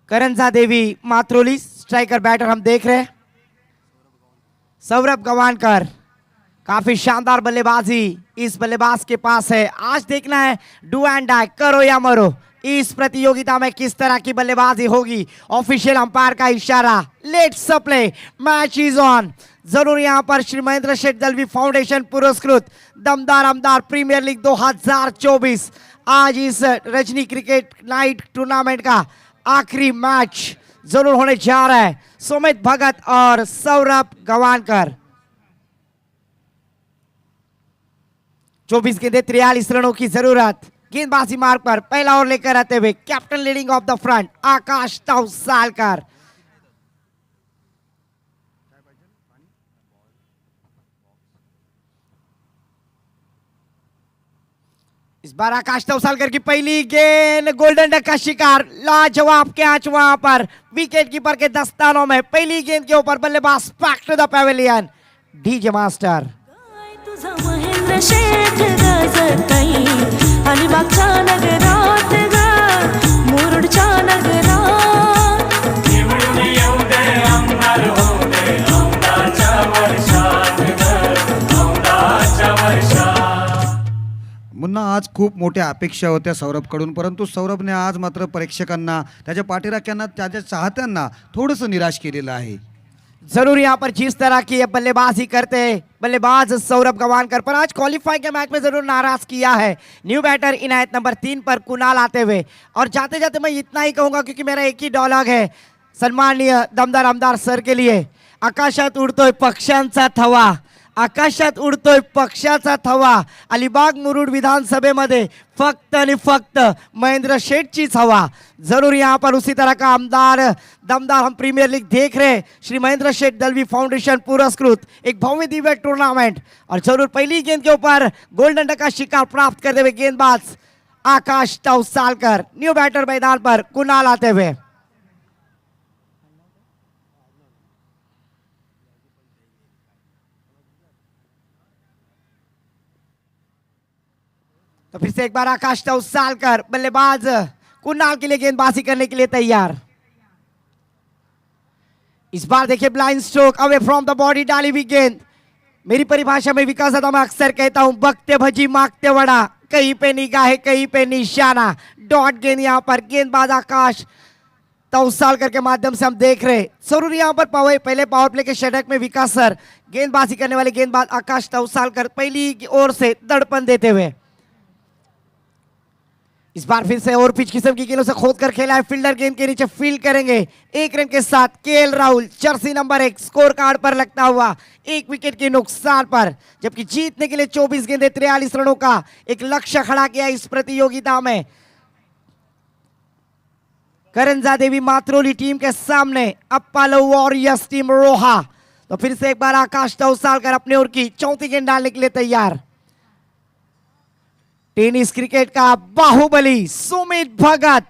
करंजा देवी मात्रोली स्ट्राइकर बैटर हम देख रहे हैं. सौरभ गवानकर, काफी शानदार बल्लेबाजी इस बल्लेबाज के पास है. आज देखना है डू एंड डाई, करो या मरो, इस प्रतियोगिता में किस तरह की बल्लेबाजी होगी. ऑफिशियल अंपायर का इशारा, let's play, match is on. जरूर यहाँ पर श्री महेंद्र शेठ दलवी फाउंडेशन पुरस्कृत दमदार आमदार प्रीमियर लीग 2024 आज इस रजनी क्रिकेट नाइट टूर्नामेंट का आखिरी मैच जरूर होने जा रहा है. सुमित भगत और सौरभ गवानकर. 24 गेंदे 43 रनों की जरूरत. गेंदबाजी मार्ग पर पहला ओवर लेकर आते हुए captain leading off the front Akash Tausalkar. इस बार आकाश तौसालकर की पहली गेंद गोल्डन डक का शिकार. लाजवाब कैच वहां पर विकेट कीपर के दस्तानों में. पहली गेंद के ऊपर बल्लेबाज back to the pavilion. DJ master. काय तुझा महेंद्र शेठ गाजतई अलिबागच्या नगरात ग मुरुडच्या नगरात. निवडून येऊ दे आमदार होऊ दे औंधाच्या वर्षात ग औंधाच्या वर्षात. मुन्ना, आज खूप मोठ्या अपेक्षा होत्या सौरभकडून, परंतु सौरभने आज मात्र प्रेक्षकांना, त्याच्या पाठीराख्यांना, त्याच्या चाहत्यांना थोडंसं निराश केलेलं आहे. जरूर यहाँ पर जिस तरह की बल्लेबाजी करते बल्लेबाज सौरभ गवानकर पर आज क्वालिफाई के मैच में जरूर नाराज किया है. न्यू बैटर इनायत नंबर 3 पर कुणाल आते हुए. और जाते जाते मैं इतना ही कहूंगा क्योंकि मेरा एक ही डायलॉग है सन्माननीय दमदार आमदार सर के लिए. आकाशात उडतोय पक्ष्यांचा थवा, आकाशात उडतोय पक्षाचा थवा. अलिबाग मुरुड विधानसभेमध्ये फक्त आणि फक्त महेंद्र शेठचीच हवा. जरूर यहाँ पर उसी तरह का आमदार दमदार हम प्रीमियर लीग देख रहे. श्री महेंद्र शेठ दलवी फाउंडेशन पुरस्कृत एक भव्य दिव्य टूर्नामेंट. और जरूर पहली गेंद के ऊपर गोल्डन डक का शिकार प्राप्त करते हुए गेंदबाज आकाश तौसालकर. न्यू बैटर मैदान पर कुणाल आते हुए. तो फिर से एक बार आकाश तौसालकर बल्लेबाज कुणाल के लिए गेंदबाजी करने के लिए तैयार. इस बार देखिए blind stroke away from the body डाली हुई गेंद. मेरी परिभाषा में विकास दादा मैं अक्सर कहता हूं बकते भजी मांगते वड़ा, कहीं पे निगाह कहीं पे निशाना. डॉट गेंद यहां पर गेंदबाज आकाश तौसालकर के माध्यम से हम देख रहे जरूर यहाँ पर पहले पावर प्ले के षटक में विकास सर गेंदबाजी करने वाले गेंदबाज आकाश तौसालकर पहली ओर से दड़पन देते हुए इस बार फिर से और पिच किस्म की गेंदों से खोद कर खेला है। फील्डर गेंद के नीचे फील्ड करेंगे। 1 रन के साथ KL Rahul Jersey number 1 score card पर लगता हुआ 1 विकेट के नुकसान पर, जबकि जीतने के लिए 24 गेंदे 43 रनों का एक लक्ष्य खड़ा किया इस प्रतियोगिता में। करंजा देवी मात्रोली टीम के सामने अप्पालो वॉरियर्स टीम रोहा। तो फिर से एक बार आकाश तौसालकर अपने ओर की चौथी गेंद डालने के लिए तैयार। टेनिस क्रिकेट का बाहुबली सुमित भगत,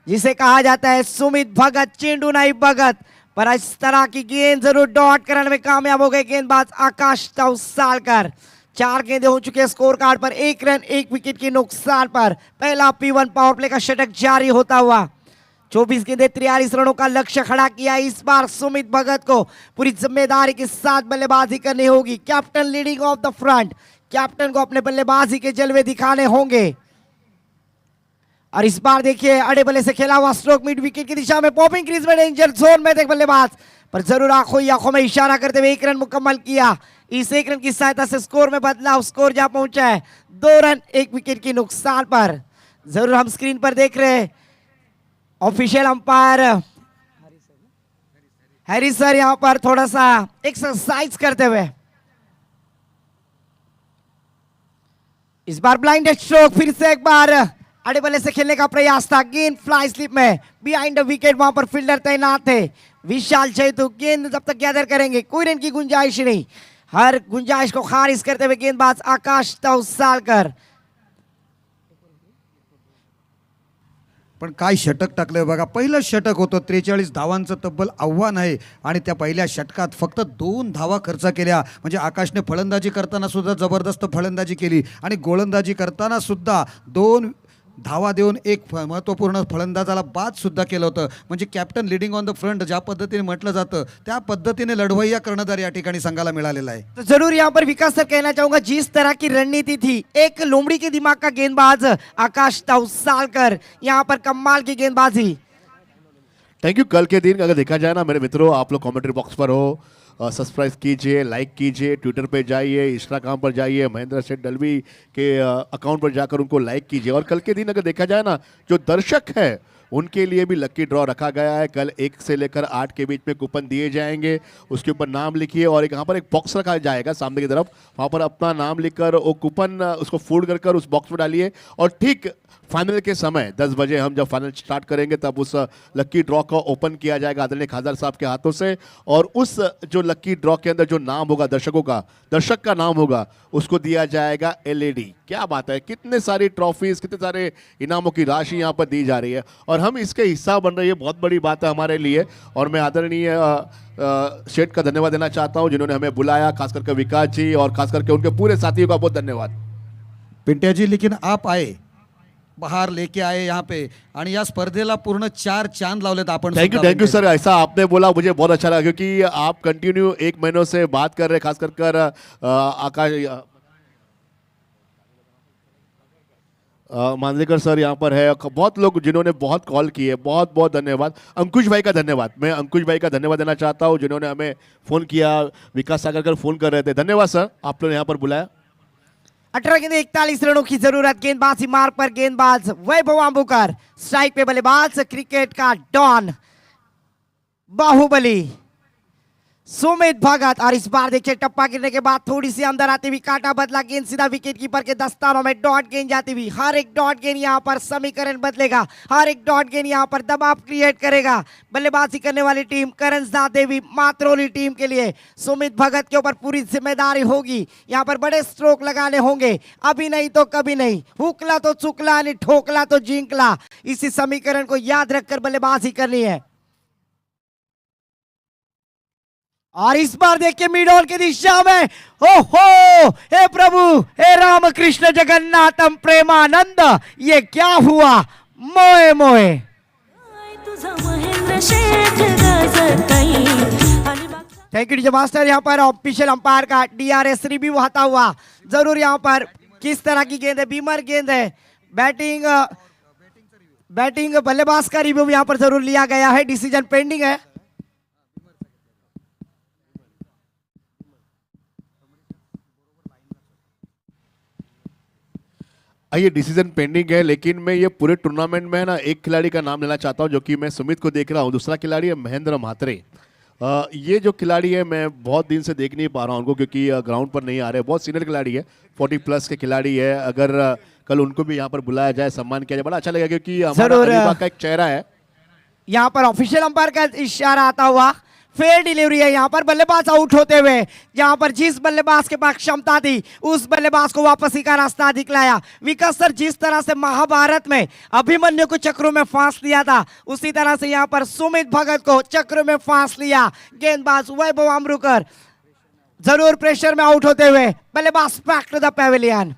जिसे कहा जाता है सुमित भगत चेंडू नहीं भगत, पर इस तरह की गेंद जरूर डॉट करने में कामयाब हो गए गेंदबाज आकाश तौसालकर। 4 गेंदे हो चुके हैं स्कोर कार्ड पर, 1 रन 1 विकेट के नुकसान पर। पहला P1 पावर प्ले का षटक जारी होता हुआ 24 गेंदे 43 रनों का लक्ष्य खड़ा किया। इस बार सुमित भगत को पूरी जिम्मेदारी के साथ बल्लेबाजी करनी होगी। Captain leading off the front, captain को अपने बल्लेबाजी के जलवे दिखाने होंगे। और इस बार देखिए अड़े बल्ले से खेला हुआ स्ट्रोक मिड विकेट की दिशा में, पॉपिंग क्रीज में डेंजर जोन में देख बल्लेबाज, पर जरूर आंखों में इशारा करते हुए 1 रन मुकम्मल किया। इस 1 रन की सहायता से स्कोर में बदलाव, स्कोर जहां पहुंचा है 2 रन 1 विकेट के नुकसान पर। जरूर हम स्क्रीन पर देख रहे हैं ऑफिशियल अंपायर हैरी सर यहां पर थोड़ा सा एक्सरसाइज करते हुए। इस बार ब्लाइंड स्ट्रोक, फिर से एक बार अड़े बल्ले से खेलने का प्रयास था। गेंद फ्लाई स्लिप में बिहाइंड द विकेट, वहां पर फील्डर तैनात थे विशाल चैतु। गेंद जब तक गैदर करेंगे कोई रन की गुंजाइश नहीं, हर गुंजाइश को खारिज करते हुए गेंदबाज आकाश तौसालकर। पण काय षटक टाकलंय बघा. पहिलं षटक होतं, 43 धावांचं तब्बल आव्हान आहे आणि त्या पहिल्या षटकात फक्त 2 धावा खर्च केल्या. म्हणजे आकाशने फलंदाजी करताना सुद्धा जबरदस्त फलंदाजी केली आणि गोलंदाजी करताना सुद्धा 2 धावा देऊन एक महत्त्वपूर्ण फलंदाजाला बाद सुद्धा केलं होतं. म्हणजे captain leading on the front ज्या पद्धतीने म्हटलं जातं त्या पद्धतीने लढवय्या कर्णधार या ठिकाणी संघाला मिळालेला आहे. तो जरूर यहाँ पर विकास सर कहना चाहूंगा, जिस तरह की रणनीति थी, एक लोमड़ी के दिमाग का गेंदबाज आकाश तौसालकर, यहाँ पर कमाल की गेंदबाजी। Thank you. कल के दिन अगर देखा जाए ना मेरे मित्रों, आप लोग कमेंट्री बॉक्स पर हो, सब्सक्राइब कीजिए, लाइक कीजिए, ट्विटर पे जाइए, इंस्टाग्राम पर जाइए, महेंद्र शेठ दलवी के अकाउंट पर जाकर उनको लाइक कीजिए। और कल के दिन अगर देखा जाए ना, जो दर्शक है उनके लिए भी लकी ड्रॉ रखा गया है। कल 1 से लेकर 8 के बीच में कूपन दिए जाएंगे, उसके ऊपर नाम लिखिए और यहाँ पर एक बॉक्स रखा जाएगा सामने की तरफ, वहाँ पर अपना नाम लिखकर वो कूपन उसको फोल्ड कर उस बॉक्स में डालिए। और ठीक फाइनल के समय 10 बजे हम जब फाइनल स्टार्ट करेंगे तब उस लकी ड्रॉ को ओपन किया जाएगा आदरणीय खासदार साहब के हाथों से। और उस जो लकी ड्रॉ के अंदर जो नाम होगा दर्शकों का, दर्शक का नाम होगा, उसको दिया जाएगा LED। क्या बात है, कितने सारी ट्रॉफीज, कितने सारे इनामों की राशि यहाँ पर दी जा रही है और हम इसके हिस्सा बन रही है। बहुत बड़ी बात है हमारे लिए और मैं आदरणीय शेठ का धन्यवाद देना चाहता हूँ जिन्होंने हमें बुलाया, खास करके विकास जी और खास करके उनके पूरे साथियों का बहुत धन्यवाद। पिंट्या जी, लेकिन आप आए, बाहर लेके आए यहाँ पे आणि या स्पर्धेला पूर्ण 4 चांद लावलेत आपण. थैंक यू सर, ऐसा आपने बोला मुझे बहुत अच्छा लगा क्योंकि आप कंटिन्यू 1 महीनों से बात कर रहे, खास कर आकाश मांजरेकर सर यहाँ पर है, बहुत लोग जिन्होंने बहुत कॉल किए, बहुत बहुत धन्यवाद। अंकुश भाई का धन्यवाद, मैं अंकुश भाई का धन्यवाद देना चाहता हूँ जिन्होंने हमें फ़ोन किया, विकास सागरकर फ़ोन कर रहे थे। धन्यवाद सर, आप लोगों ने यहाँ पर बुलाया। 18 गेंदे 41 रनों की जरूरत, गेंदबाजी मार्ग पर गेंदबाज वैभव आंबुकर, स्ट्राइक पे बल्लेबाज क्रिकेट का डॉन बाहुबली सुमित भगत। और इस बार देखिए टप्पा गिरने के बाद थोड़ी सी अंदर आती हुई काटा बदला, गेंद सीधा विकेट कीपर के दस्तानों में डॉट गेंद जाती हुई। हर एक डॉट गेंद यहाँ पर समीकरण बदलेगा, हर एक डॉट गेंद यहाँ पर दबाव क्रिएट करेगा। बल्लेबाजी करने वाली टीम करंजा देवी मात्रोली टीम के लिए सुमित भगत के ऊपर पूरी जिम्मेदारी होगी। यहाँ पर बड़े स्ट्रोक लगाने होंगे, अभी नहीं तो कभी नहीं, हुकला तो चुकला नहीं, ठोकला तो जिंकला। इसी समीकरण को याद रखकर बल्लेबाजी करनी है। और इस बार देखिए मिड ऑन की दिशा में, हो हे प्रभु, हे राम कृष्ण जगन्नाथम प्रेमानंद, ये क्या हुआ, मोए मोए। तुझा Mahendra Sheth गाजतई अलिबागचा thank you DJ master. यहाँ पर ऑफिशियल अंपायर का DRS रिव्यू आता हुआ जरूर। यहाँ पर किस तरह की गेंद है, बीमर गेंद है, बैटिंग बैटिंग बल्लेबाज का रिव्यू यहाँ पर जरूर लिया गया है, डिसीजन पेंडिंग है। ये डिसीजन पेंडिंग है, लेकिन मैं ये पूरे टूर्नामेंट में ना एक खिलाड़ी का नाम लेना चाहता हूं, जो कि मैं सुमित को देख रहा हूं। दूसरा खिलाड़ी है महेंद्र म्हात्रे। ये जो खिलाड़ी है मैं बहुत दिन से देख नहीं पा रहा हूं उनको, क्योंकि ग्राउंड पर नहीं आ रहे। बहुत सीनियर खिलाड़ी है, 40+ के खिलाड़ी है। अगर कल उनको भी यहाँ पर बुलाया जाए, सम्मान किया जाए, बड़ा अच्छा लगेगा, क्योंकि हमारा अलीबाग का एक चेहरा है। यहाँ पर ऑफिशियल अंपायर का इशारा आता हुआ, फेयर डिलीवरी है। यहाँ पर बल्लेबाज आउट होते हुए, यहाँ पर जिस बल्लेबाज के पास क्षमता थी उस बल्लेबाज को वापसी का रास्ता दिखलाया। विकास सर, जिस तरह से महाभारत में अभिमन्यु को चक्रों में फांस लिया था, उसी तरह से यहाँ पर सुमित भगत को चक्रों में फांस लिया गेंदबाज वैभव अमरूकर। जरूर प्रेशर में आउट होते हुए बल्लेबाज बैक टू द पेविलियन।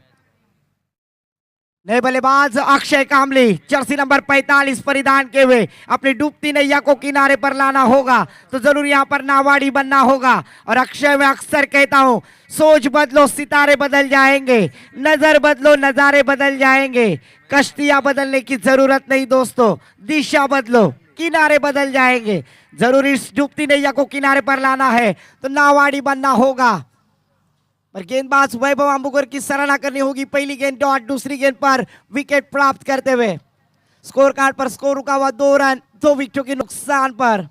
नए बल्लेबाज अक्षय कामली, जर्सी नंबर 45 परिधान के हुए, अपनी डूबती नैया को किनारे पर लाना होगा तो जरूर यहाँ पर नावाड़ी बनना होगा। और अक्षय मैं अक्सर कहता हूं, सोच बदलो सितारे बदल जाएंगे, नजर बदलो नजारे बदल जाएंगे। कश्तियां बदलने की जरूरत नहीं दोस्तों, दिशा बदलो किनारे बदल जाएंगे। जरूर इस डूबती नैया को किनारे पर लाना है तो नावाड़ी बनना होगा। पर गेंदबाज वैभव अम्बुकर की सराहना करनी होगी। पहली गेंद डॉट, दूसरी गेंद पर विकेट प्राप्त करते हुए स्कोर कार्ड पर स्कोर रुका हुआ 2 रन 2 विकेटों के नुकसान पर।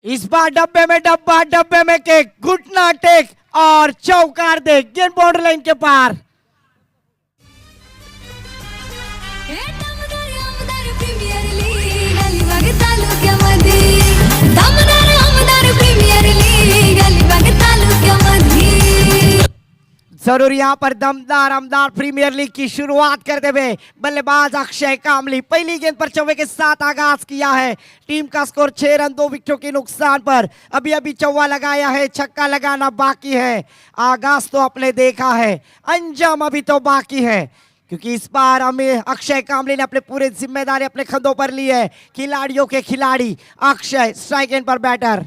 इस बार डब्बे में डब्बा, डब्बे में केक, घुटना टेक और चौकार दे गेंद बॉर्डर लाइन के पार। आमदार प्रीमियर लीग अलिबाग तालुक्यामध्ये, आमदार प्रीमियर लीग अलिबाग तालुक्यामध्ये। जरूर यहाँ पर दमदार आमदार प्रीमियर लीग की शुरुआत करते हुए बल्लेबाज अक्षय कामली पहली गेंद पर चौवे के साथ आगाज किया है। टीम का स्कोर 6 रन 2 विकेटों के नुकसान पर। अभी अभी चौवा लगाया है, छक्का लगाना बाकी है। आगाज तो आपने देखा है, अंजाम अभी तो बाकी है, क्योंकि इस बार हमें अक्षय कामली ने अपने पूरे जिम्मेदारी अपने कंधों पर ली है। खिलाड़ियों के खिलाड़ी अक्षय स्ट्राइक एंड पर बैटर।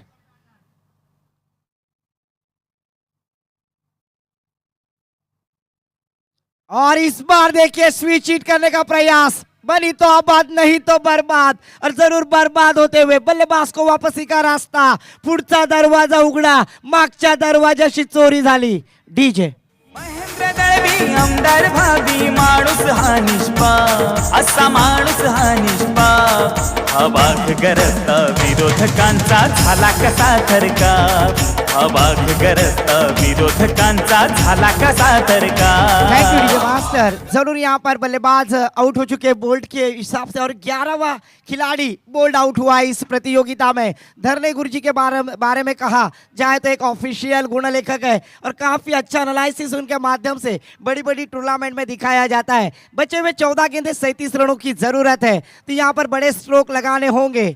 और इस बार देखिए स्विच हिट करने का प्रयास, बनी तो आबाद नहीं तो बर्बाद, और जरूर बर्बाद होते हुए बल्लेबाज को वापसी का रास्ता। पुढचा दरवाजा उघडा, मागच्या दरवाजाशी चोरी झाली। डीजे महेंद्र दळवी आमदार भावी, माणूस हा निष्पाप, असा माणूस हा निष्पाप। अवाक गरजता विरोधकांचा झाला कसा थरकाप, अवाक गरजता विरोधकांचा झाला कसा थरकाप। Thank you DJ master. जरूर यहाँ पर बल्लेबाज आउट हो चुके बोल्ड के हिसाब से, और 11वां खिलाड़ी बोल्ड आउट हुआ इस प्रतियोगिता में। धरने गुरुजी के बारे में कहा जाए तो एक ऑफिशियल गुणलेखक है और काफी अच्छा एनालिसिस उनके माध्यम से बड़ी बड़ी टूर्नामेंट में दिखाया जाता है। बचे हुए 14 गेंदे 37 रनों की जरूरत है, तो यहाँ पर बड़े स्ट्रोक लगाने होंगे।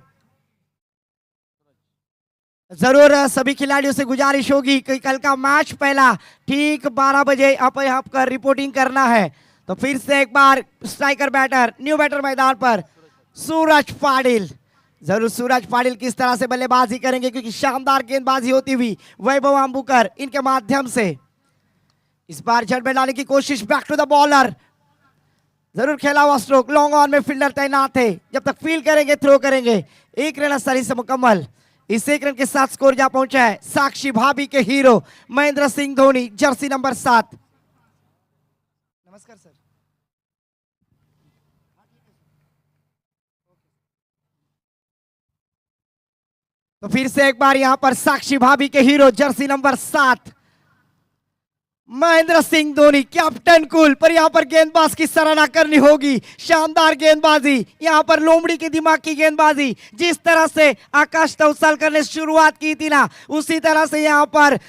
जरूर सभी खिलाड़ियों से गुजारिश होगी कि कल का मैच पहला ठीक 12 बजे आप यहाँ पर रिपोर्टिंग करना है। तो फिर से एक बार स्ट्राइकर बैटर, न्यू बैटर मैदान पर सूरज पाटिल। जरूर सूरज पाटिल किस तरह से बल्लेबाजी करेंगे, क्योंकि शानदार गेंदबाजी होती हुई वैभव अम्बुकर इनके माध्यम से इस बार जड़ में डालने की कोशिश। बैक टू द बॉलर, जरूर खेला हुआ स्ट्रोक, लॉन्ग ऑन में फील्डर तैनात है, जब तक फील्ड करेंगे थ्रो करेंगे। 1 रन आसानी से मुकम्मल। इस 1 रन के साथ स्कोर जा पहुंचा है साक्षी भाभी के hero Mahendra Singh Dhoni, Jersey number 7। नमस्कार सर। तो फिर से एक बार यहां पर साक्षी भाभी के hero Jersey number 7 Mahendra Singh Dhoni, captain cool. पर यहां पर गेंदबाज की सराहना करनी होगी, शानदार गेंदबाजी। यहां पर लोमड़ी के दिमाग की गेंदबाजी, जिस तरह से आकाश तौसालकर ने शुरुआत की थी ना, उसी तरह से यहां पर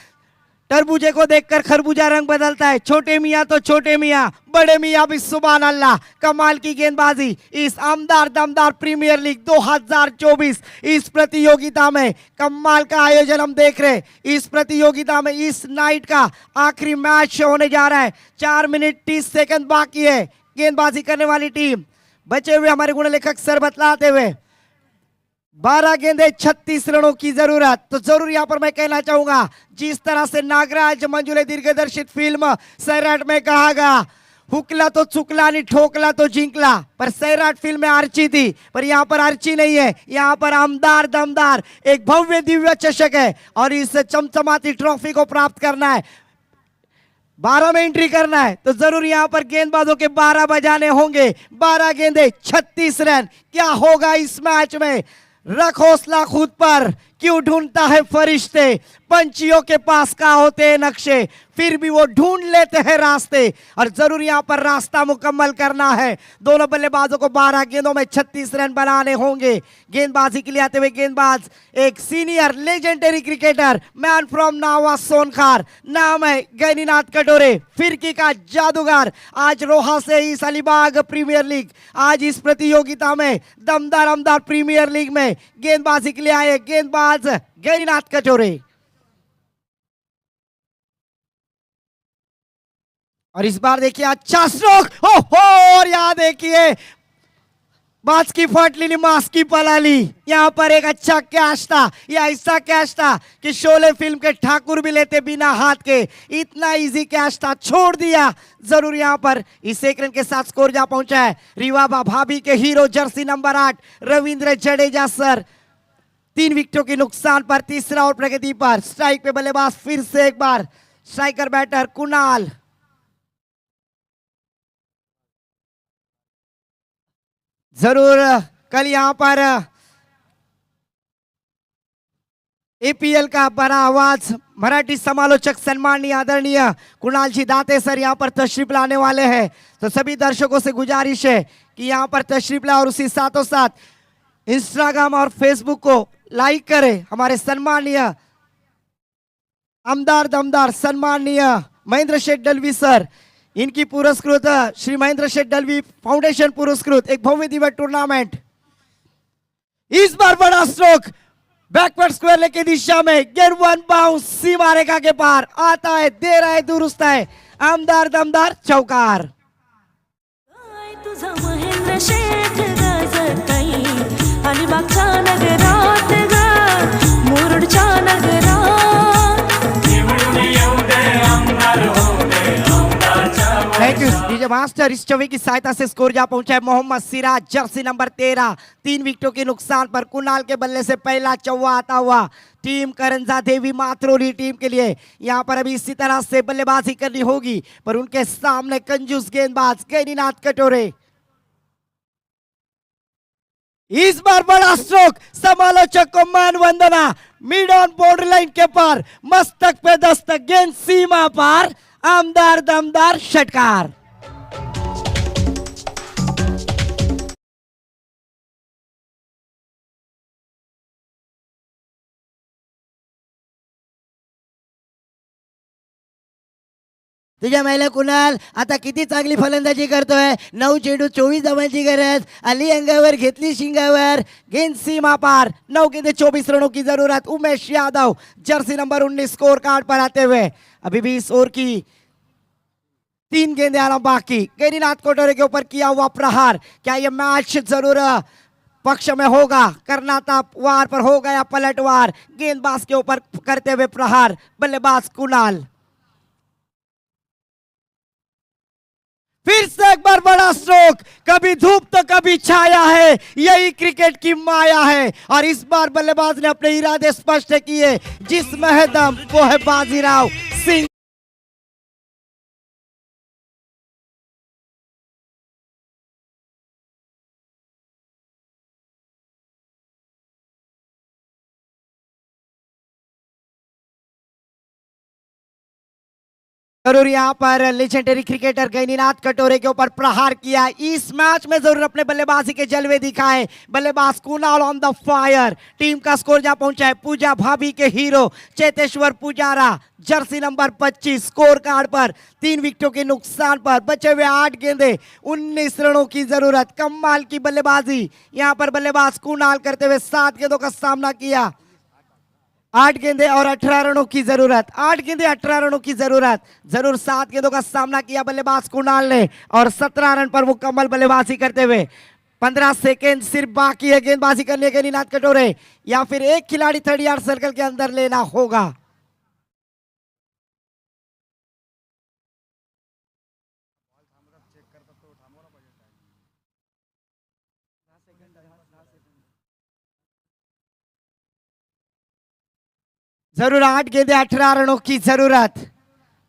तरबूजे को देखकर खरबूजा रंग बदलता है। छोटे मियाँ तो छोटे मियाँ, बड़े मियाँ भी सुभान अल्लाह। कमाल की गेंदबाजी इस आमदार दमदार प्रीमियर लीग 2024 इस प्रतियोगिता में। कमाल का आयोजन हम देख रहे। इस प्रतियोगिता में इस नाइट का आखिरी मैच होने जा रहा है। 4 मिनट 30 सेकंड बाकी है। गेंदबाजी करने वाली टीम बचे हुए हमारे गुणलेखक सर बतलाते हुए 12 गेंदे 36 रनों की जरूरत। तो जरूर यहाँ पर मैं कहना चाहूंगा, जिस तरह से नागराज मंजुले दीर्घदर्शित फिल्म सैराट में कहा गया, हुकला तो चुकला नहीं ठोकला तो जिंकला, पर सैराट फिल्म में आर्ची थी, पर यहाँ पर आर्ची नहीं है, यहाँ पर आमदार दमदार एक भव्य दिव्य चषक है और इस चमचमाती ट्रॉफी को प्राप्त करना है, 12 में एंट्री करना है। तो जरूर यहाँ पर गेंदबाजों के 12 बजाने होंगे। 12 गेंदे 36 रन। क्या होगा इस मैच में? रख हौसला खुद पर, क्यों ढूंढता है फरिश्ते, पंछियों के पास का होते हैं नक्शे, फिर भी वो ढूंढ लेते हैं रास्ते, और जरूर यहां पर रास्ता मुकम्मल करना है। दोनों बल्लेबाजों को 12 गेंदों में 36 रन बनाने होंगे। गेंदबाजी के लिए आते हुए गेंदबाज एक senior legendary cricketer, man from Nava Sonkhar, नाम है गैनीनाथ कटोरे, फिरकी का जादूगर। आज रोहा से इस अलीबाग प्रीमियर लीग, आज इस प्रतियोगिता में दमदार प्रीमियर लीग में गेंदबाजी के लिए आए गेंदबाज गैनीनाथ कटोरे। और इस बार देखिए अच्छा स्ट्रोक, और यहां देखिए बाज की फटली मास की पलाली। यहां पर एक अच्छा कैच था, यह ऐसा कैच था कि शोले फिल्म के ठाकुर भी लेते बिना हाथ के, इतना इजी कैच था, छोड़ दिया। जरूर यहां पर इस 1 रन के साथ स्कोर जा पहुंचा है रिवाबा भाभी के hero Jersey number 8 Ravindra Jadeja sir. 3 विकेटों के नुकसान पर तीसरा और प्रगति पर। स्ट्राइक पे बल्लेबाज फिर से एक बार स्ट्राइकर बैटर कुणाल। जरूर कल यहां पर एपीएल का बड़ा आवाज मराठी समालोचक सम्माननीय आदरणीय कुणाल जी दाते सर यहां पर तशरीफ लाने वाले हैं। तो सभी दर्शकों से गुजारिश है कि यहां पर तशरीफ लाए और उसी साथों साथ इंस्टाग्राम और फेसबुक को लाइक करें। हमारे सम्माननीय आमदार दमदार सम्माननीय महेंद्र शेठ डलवी सर, इनकी पुरस्कृत श्री महेंद्र शेठ डलवी फाउंडेशन पुरस्कृत एक भव्य दिव्य टूर्नामेंट। इस बार बड़ा स्ट्रोक बैकवर्ड स्क्वायर लेके दिशा में, गेट 1 बाउंस सीमा रेखा के पार आता है, दे रहा है, दुरुस्त है, आमदार दमदार चौकार। तुझा महेंद्र शेठ गाजतई अलिबागच्या नगरात ग मुरुडच्या नगरात निवडून येऊ दे आमदार हो दे आमदारच्या। Thank you DJ master. इस छवि की सहायता से स्कोर जा पहुंचा है मोहम्मद सिराज जर्सी नंबर 13। 3 विकेटों के नुकसान पर कुणाल के बल्ले से पहला चौवा आता हुआ टीम करंजा देवी मात्रोली टीम के लिए। यहां पर अभी इसी तरह से बल्लेबाजी करनी होगी, पर उनके सामने कंजूस गेंदबाज गैनीनाथ कटोरे। इस बार बड़ा स्ट्रोक, समालोचक को मान वंदना, मिड ऑन बाउंड्री लाइन के पार, मस्तक पे दस्तक, गेंद सीमा पार, आमदार दमदार षटकार। तुझ्या महिला कुणाल आता किती चांगली फलंदाजी करतोय। 9 चेंडू 24 धावांची गरज, अली अंगावर घेतली शिंगावर, गेंद सीमा पार, 9 गेंदे 24 रनों की जरूरत। Umesh Yadav Jersey number 19 score card पर आते हुए अभी भी इस ओवर की 3 गेंदे आना बाकी। गैनीनाथ कटोरे के ऊपर किया हुआ प्रहार, क्या यह मैच जरूर पक्ष में होगा? कर्नाटक वार पर हो गया पलटवार, गेंदबाज के ऊपर करते हुए प्रहार बल्लेबाज कुणाल। फिर से एक बार बड़ा स्ट्रोक, कभी धूप तो कभी छाया है, यही क्रिकेट की माया है। और इस बार बल्लेबाज ने अपने इरादे स्पष्ट किए, जिसमें है दम वो है बाजीराव सिंह। जरूर यहाँ पर लेजेंडरी क्रिकेटर गैनीनाथ कटोरे के ऊपर प्रहार किया। इस मैच में जरूर अपने बल्लेबाजी के जलवे दिखाए बल्लेबाज Kunal on the fire. Team का स्कोर जहां पहुंचा है पूजा भाभी के hero Cheteshwar Pujara Jersey number 25 score card पर 3 विकेटों के नुकसान पर। बचे हुए 8 गेंदे 19 रनों की जरूरत। कमाल की बल्लेबाजी यहाँ पर बल्लेबाज कुणाल करते हुए 7 गेंदों का सामना किया। 8 गेंदे और 18 रनों की जरूरत, 8 गेंदे 18 रनों की जरूरत। जरूर 7 गेंदों का सामना किया बल्लेबाज कुणाल ने और 17 रन पर मुकम्मल बल्लेबाजी करते हुए 15 सेकेंड सिर्फ बाकी है गेंदबाजी करने के नीनाद कटोरे, या फिर एक खिलाड़ी 30 यार्ड सर्कल के अंदर लेना होगा। जरूर 8 गेंदे 18 रनों की जरूरत,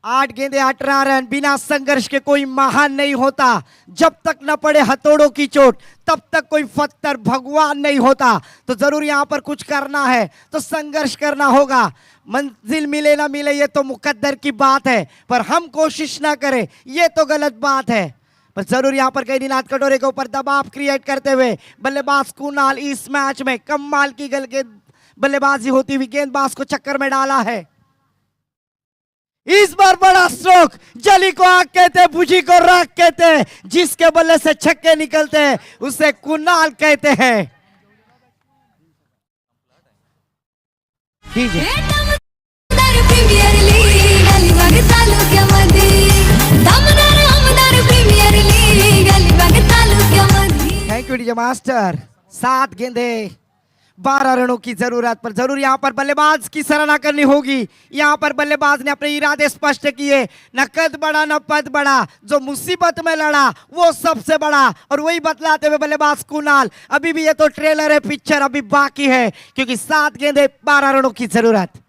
8 गेंदे 18 रन। बिना संघर्ष के कोई महान नहीं होता, जब तक न पड़े हथौड़ों की चोट तब तक कोई फत्तर भगवान नहीं होता। तो जरूर यहाँ पर कुछ करना है तो संघर्ष करना होगा। मंजिल मिले ना मिले ये तो मुकद्दर की बात है, पर हम कोशिश ना करें ये तो गलत बात है। पर जरूर यहाँ पर नीनाद कटोरे के ऊपर दबाव क्रिएट करते हुए बल्लेबाज कुणाल इस मैच में कमाल की बल्लेबाजी होती हुई गेंदबाज को चक्कर में डाला है। इस बार बड़ा स्ट्रोक, जली को आग कहते, बुझी को राख कहते, जिसके बल्ले से छक्के निकलते हैं उसे कुणाल कहते हैं। दमदार प्रीमियर लीग अलिबाग तालुक्यामध्ये, दमदार आमदार प्रीमियर लीग अलिबाग तालुक्यामध्ये। Thank you DJ master. 7 गेंदे 12 रनों की जरूरत, पर जरूर यहाँ पर बल्लेबाज की सराहना करनी होगी। यहाँ पर बल्लेबाज ने अपने इरादे स्पष्ट किए, न कद बड़ा न पद बड़ा, जो मुसीबत में लड़ा वो सबसे बड़ा, और वही बतलाते हुए बल्लेबाज कुणाल। अभी भी ये तो ट्रेलर है, पिक्चर अभी बाकी है, क्योंकि 7 गेंदे 12 रनों की जरूरत।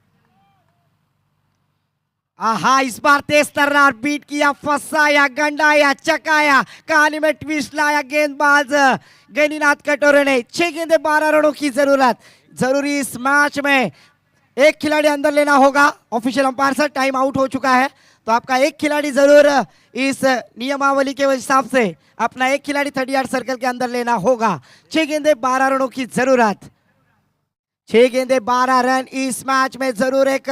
आहा, इस बार तेज तर्रार बीट किया, फंसाया, गंडाया, चकाया, कहानी में ट्विस्ट लाया गेंदबाज नीनाद कटोरे ने। 6 गेंदे 12 रनों की जरूरत। जरूरी इस मैच में एक खिलाड़ी अंदर लेना होगा। Official umpire sir time out हो चुका है, तो आपका एक खिलाड़ी जरूर इस नियमावली के हिसाब से अपना एक खिलाड़ी 30 यार्ड सर्कल के अंदर लेना होगा। 6 गेंदे 12 रनों की जरूरत, 6 गेंदे 12 रन। इस मैच में जरूर एक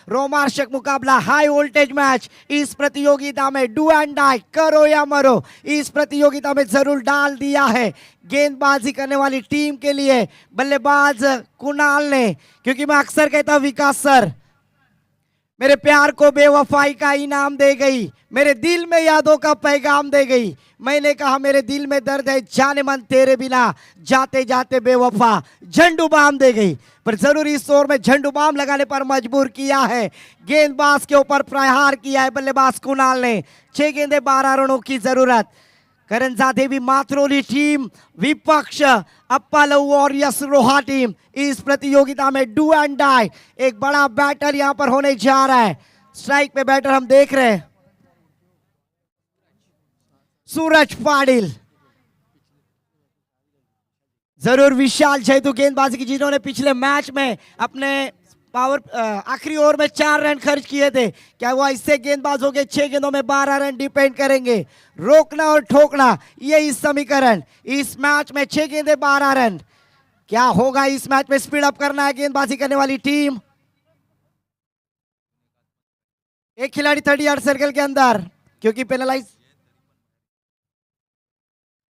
रोमांचक मुकाबला, हाई वोल्टेज मैच। इस प्रतियोगिता में डू एंड डाई, करो या मरो, इस प्रतियोगिता में जरूर डाल दिया है गेंदबाजी करने वाली टीम के लिए बल्लेबाज कुणाल ने। क्योंकि मैं अक्सर कहता हूं विकास सर मेरे प्यार को बेवफाई का इनाम दे गई, मेरे दिल में यादों का पैगाम दे गई। मैंने कहा मेरे दिल में दर्द है जाने मन तेरे बिना, जाते जाते बेवफा झंडू बाम दे गई। पर जरूर इस ओवर में झंडू बाम लगाने पर मजबूर किया है, गेंदबाज के ऊपर प्रहार किया है बल्लेबाज कुणाल ने। 6 गेंदे 12 रनों की जरूरत। करंजादेवी माथरोली टीम विपक्ष अप्पालू वॉरियर्स रोहा टीम। इस प्रतियोगिता में डू एंड डाई, एक बड़ा बैटल यहां पर होने जा रहा है। स्ट्राइक पे बैटर हम देख रहे हैं सूरज पाटिल, जरूर विशाल जैतू गेंदबाजी की, जिन्होंने पिछले मैच में अपने आखिरी ओवर में 4 रन खर्च किए थे। क्या वो इससे गेंदबाज हो गए? 6 गेंदों में 12 रन डिपेंड करेंगे, रोकना और ठोकना, यही समीकरण। इस मैच में 6 गेंदे 12 रन। क्या होगा इस मैच में? स्पीड अप करना है गेंदबाजी करने वाली टीम। एक खिलाड़ी 30 यार्ड सर्कल के अंदर, क्योंकि पेनलाइज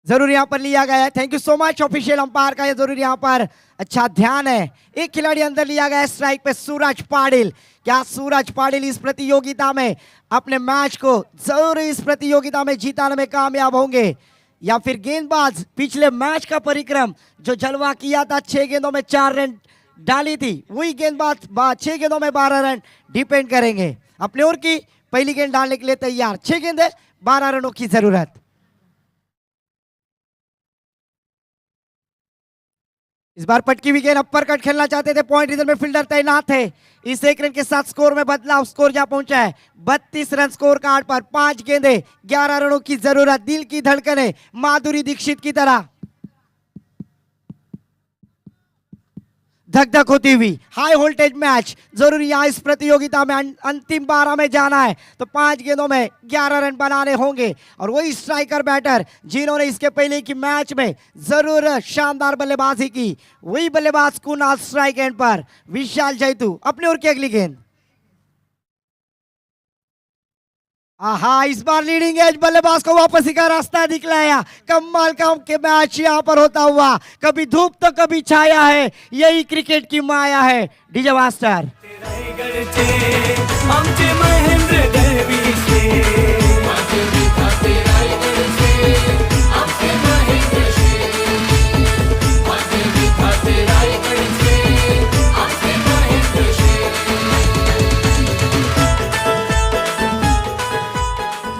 जरूर यहां पर लिया गया है। Thank you so much official umpire का, ये जरूर यहां पर अच्छा ध्यान है। एक खिलाड़ी अंदर लिया गया है स्ट्राइक पे सूरज पाटिल। क्या सूरज पाटिल इस प्रतियोगिता में अपने मैच को जरूर इस प्रतियोगिता में जीताने में कामयाब होंगे, या फिर गेंदबाज पिछले मैच का परिक्रम जो जलवा किया था, 6 गेंदों में 4 रन डाली थी, वही गेंदबाज 6 गेंदों में 12 रन डिपेंड करेंगे। अपने ओर की पहली गेंद डालने के लिए तैयार। 6 गेंदे 12 रनों की जरूरत। इस बार पटकी हुई गेंद, अपर कट खेलना चाहते थे, पॉइंट रिजल्ट में फील्डर तैनात है। इस 1 रन के साथ स्कोर में बदलाव, स्कोर जा पहुंचा है 32 रन स्कोर कार्ड पर। 5 गेंदे 11 रनों की जरूरत। दिल की धड़कने माधुरी दीक्षित की तरह धक धक होती हुई हाई वोल्टेज मैच। जरूरी यहाँ इस प्रतियोगिता में अंतिम 12 में जाना है, तो 5 गेंदों में 11 रन बनाने होंगे। और वही स्ट्राइकर बैटर जिन्होंने इसके पहले की मैच में जरूर शानदार बल्लेबाजी की, वही बल्लेबाज कुणाल स्ट्राइक एंड पर। विशाल जैतू अपने ओर की अगली गेंद। आहा, इस बार लीडिंग एज बल्लेबाज को वापसी का रास्ता दिखलाया। कमाल का के मैच यहाँ पर होता हुआ, कभी धूप तो कभी छाया है, यही क्रिकेट की माया है। डीजे मास्टर आमचे महेंद्र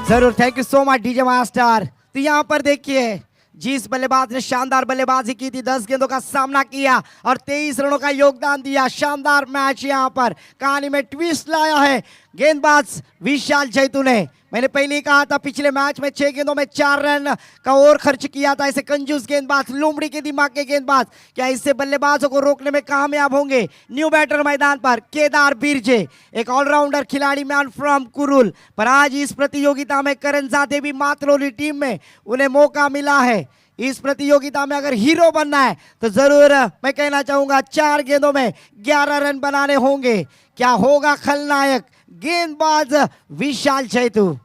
जरूर, thank you so much DJ master. तो यहाँ पर देखिए, जिस बल्लेबाज ने शानदार बल्लेबाजी की थी, 10 गेंदों का सामना किया और 23 रनों का योगदान दिया। शानदार मैच यहाँ पर कहानी में ट्विस्ट लाया है गेंदबाज विशाल जैतू ने। मैंने पहले ही कहा था, पिछले मैच में 6 गेंदों में 4 रन का और खर्च किया था। ऐसे कंजूस गेंदबाज, लोमड़ी के दिमाग के गेंदबाज, क्या इससे बल्लेबाजों को रोकने में कामयाब होंगे? न्यू बैटर मैदान पर केदार बिरजे, एक ऑलराउंडर खिलाड़ी, मैन फ्रॉम कुरुल। पर आज इस प्रतियोगिता में करणजादे भी मातरोली टीम में उन्हें मौका मिला है। इस प्रतियोगिता में अगर हीरो बनना है तो जरूर मैं कहना चाहूंगा 4 गेंदों में 11 रन बनाने होंगे। क्या होगा खलनायक गेंदबाज विशाल जैतू?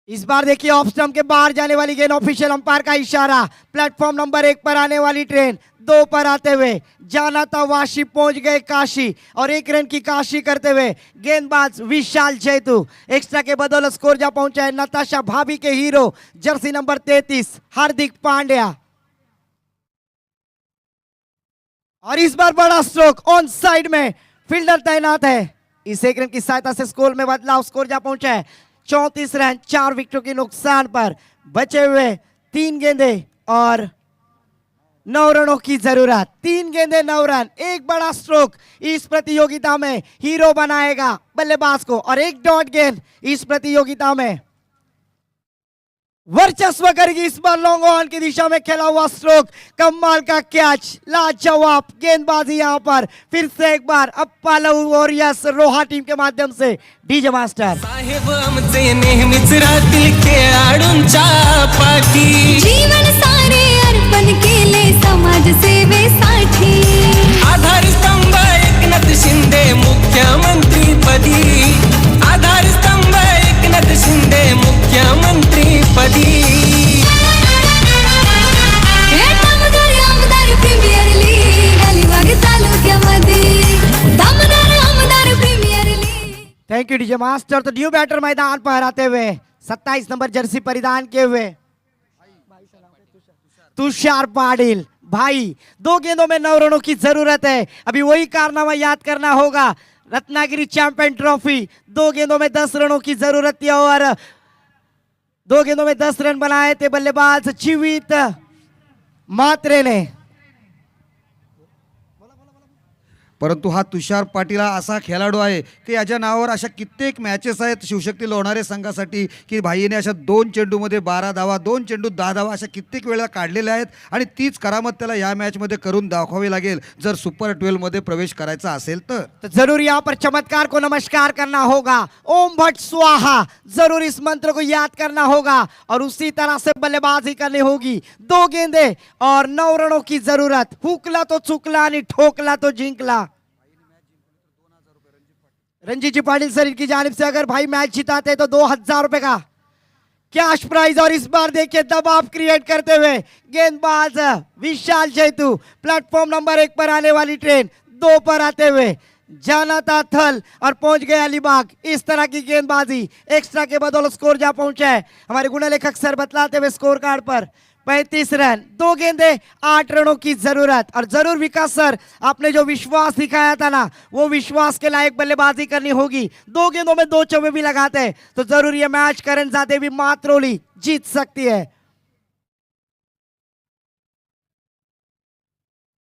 इस बार देखिए, ऑफ स्टंप के बाहर जाने वाली गेंद, ऑफिशियल अंपायर का इशारा। प्लेटफॉर्म नंबर 1 पर आने वाली ट्रेन 2 पर आते हुए जाना था वाशी, पहुंच गए काशी और 1 रन की काशी करते हुए गेंदबाज विशाल जैतू। एक्स्ट्रा के बदौलत स्कोर जा पहुंचा है नताशा भाभी के hero, Jersey number 33 Hardik Pandya. और इस बार बड़ा स्ट्रोक, ऑन साइड में फील्डर तैनात है। इस 1 रन की सहायता से स्कोर में बदलाव, स्कोर जा पहुंचा है 34 रन, 4 विकेटों के नुकसान पर। बचे हुए 3 गेंदे और 9 रनों की जरूरत। 3 गेंदे 9 रन, एक बड़ा स्ट्रोक इस प्रतियोगिता में हीरो बनाएगा बल्लेबाज को, और 1 डॉट गेंद इस प्रतियोगिता में वर्चस्व करेगी। इस बार लॉन्ग ऑन की दिशा में खेला हुआ स्ट्रोक, कमाल का कैच, लाजवाब गेंदबाजी। यहाँ पर फिर से एक बार अप्पा लहू और यस रोहा टीम के माध्यम से। डीजे मास्टर साहेब आमचे नेहमीच राहतील खेळाडूंच्या पाठी, जीवन सारे अर्पण केले समाज सेवेसाठी। आधारस्तंभ एकनाथ शिंदे मुख्यमंत्री पदी, आधारस्तंभ एकनाथ शिंदे मुख्यमंत्री पदी। हे आमदार प्रीमियर लीग अलिबाग तालुक्यामध्ये, आमदार premier league. Thank you DJ master. तो न्यू बैटर मैदान पर आते हुए 27 नंबर जर्सी परिधान किए हुए तुषार पाटिल भाई, 2 गेंदों में 9 रनों की जरूरत है। अभी वही कारनामा याद करना होगा, रत्नागिरी चैंपियन ट्रॉफी, 2 गेंदों में 10 रनों की जरूरत थी और 2 गेंदों में 10 रन बनाए थे बल्लेबाज जीवित मात्रे ने। परंतु हा तुषार पाटील हा असा खेळाडू आहे की याच्या नावावर अशा कित्येक मॅचेस आहेत शिवशक्ती लोणारे संघासाठी की भाईने अशा 2 चेंडूमध्ये 12 धावा, 2 चेंडूत 10 धावा अशा कित्येक वेळा काढलेल्या आहेत आणि तीच करामत त्याला या मॅचमध्ये करून दाखवावी लागेल जर सुपर 12 मध्ये प्रवेश करायचा असेल तर। तो जरूर यहाँ पर चमत्कार को नमस्कार करना होगा, ओम भट्ट स्वाहा, जरूर इस मंत्र को याद करना होगा और उसी तरह से बल्लेबाजी करनी होगी। 2 गेंदे और 9 रनों की जरूरत। हुकला तो चुकला आणि ठोकला तो जिंकला। रणजीत जी पाटिल सर इनकी जानिब से अगर भाई मैच जिताते तो 2000 रुपए का कैश प्राइज। और इस बार देखिए दबाव क्रिएट करते हुए गेंदबाज विशाल जैतू, प्लेटफॉर्म नंबर 1 पर आने वाली ट्रेन 2 पर आते हुए जाना था थल और पहुंच गए अलीबाग। इस तरह की गेंदबाजी, एक्स्ट्रा के बदौलत स्कोर जा पहुंचा है। हमारे गुणलेखक सर बतलाते हुए स्कोर कार्ड पर 35 रन, 2 गेंदे 8 रनों की जरूरत। और जरूर विकास सर, आपने जो विश्वास दिखाया था ना, वो विश्वास के लायक बल्लेबाजी करनी होगी। 2 गेंदों में 2 चौके भी लगाते हैं तो जरूर ये मैच करणजादे भी मातरोली जीत सकती है।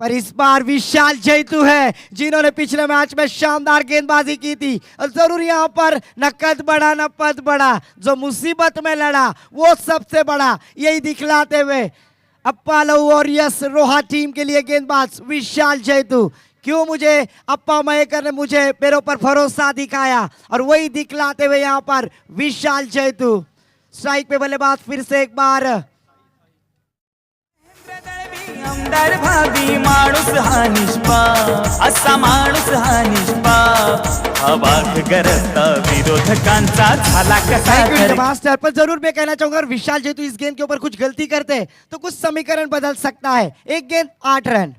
पर इस बार विशाल जैतू है जिन्होंने पिछले मैच में शानदार गेंदबाजी की थी और जरूर यहाँ पर न कद बड़ा न पद बड़ा, जो मुसीबत में लड़ा वो सबसे बड़ा, यही दिखलाते हुए अप्पा लहू और यस रोहा टीम के लिए गेंदबाज विशाल जैतू। क्यों मुझे अप्पा मयेकर ने मुझे मेरे ऊपर भरोसा दिखाया और वही दिखलाते हुए यहाँ पर विशाल जैतू। स्ट्राइक पे बल्लेबाज फिर से एक बार सुंदर भाभी माणूस हा निष्पाप असा माणूस हा निष्पाप अवाक गरजता विरोधकांचा झाला कसा थैंक यू खरे? मास्टर। पर जरूर मैं कहना चाहूंगा, और विशाल जेतु इस गेंद के ऊपर कुछ गलती करते तो कुछ समीकरण बदल सकता है। एक गेंद 8 रन,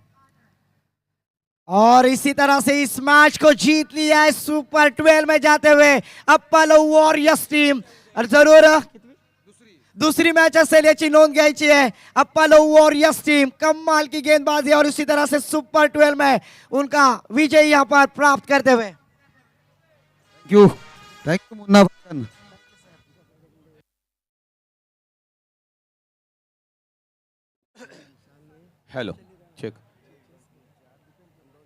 और इसी तरह से इस मैच को जीत लिया है सुपर 12 में जाते हुए अपोलो वॉरियर्स टीम। और जरूर दूसरी मैच असेल याची नोंद घ्यायची आहे। अपोलो वॉरियर्स टीम कमाल की गेंदबाजी और इसी तरह से सुपर 12 में उनका विजय यहाँ पर प्राप्त करते हुए। थैंक यू मुन्ना भाई। हॅलो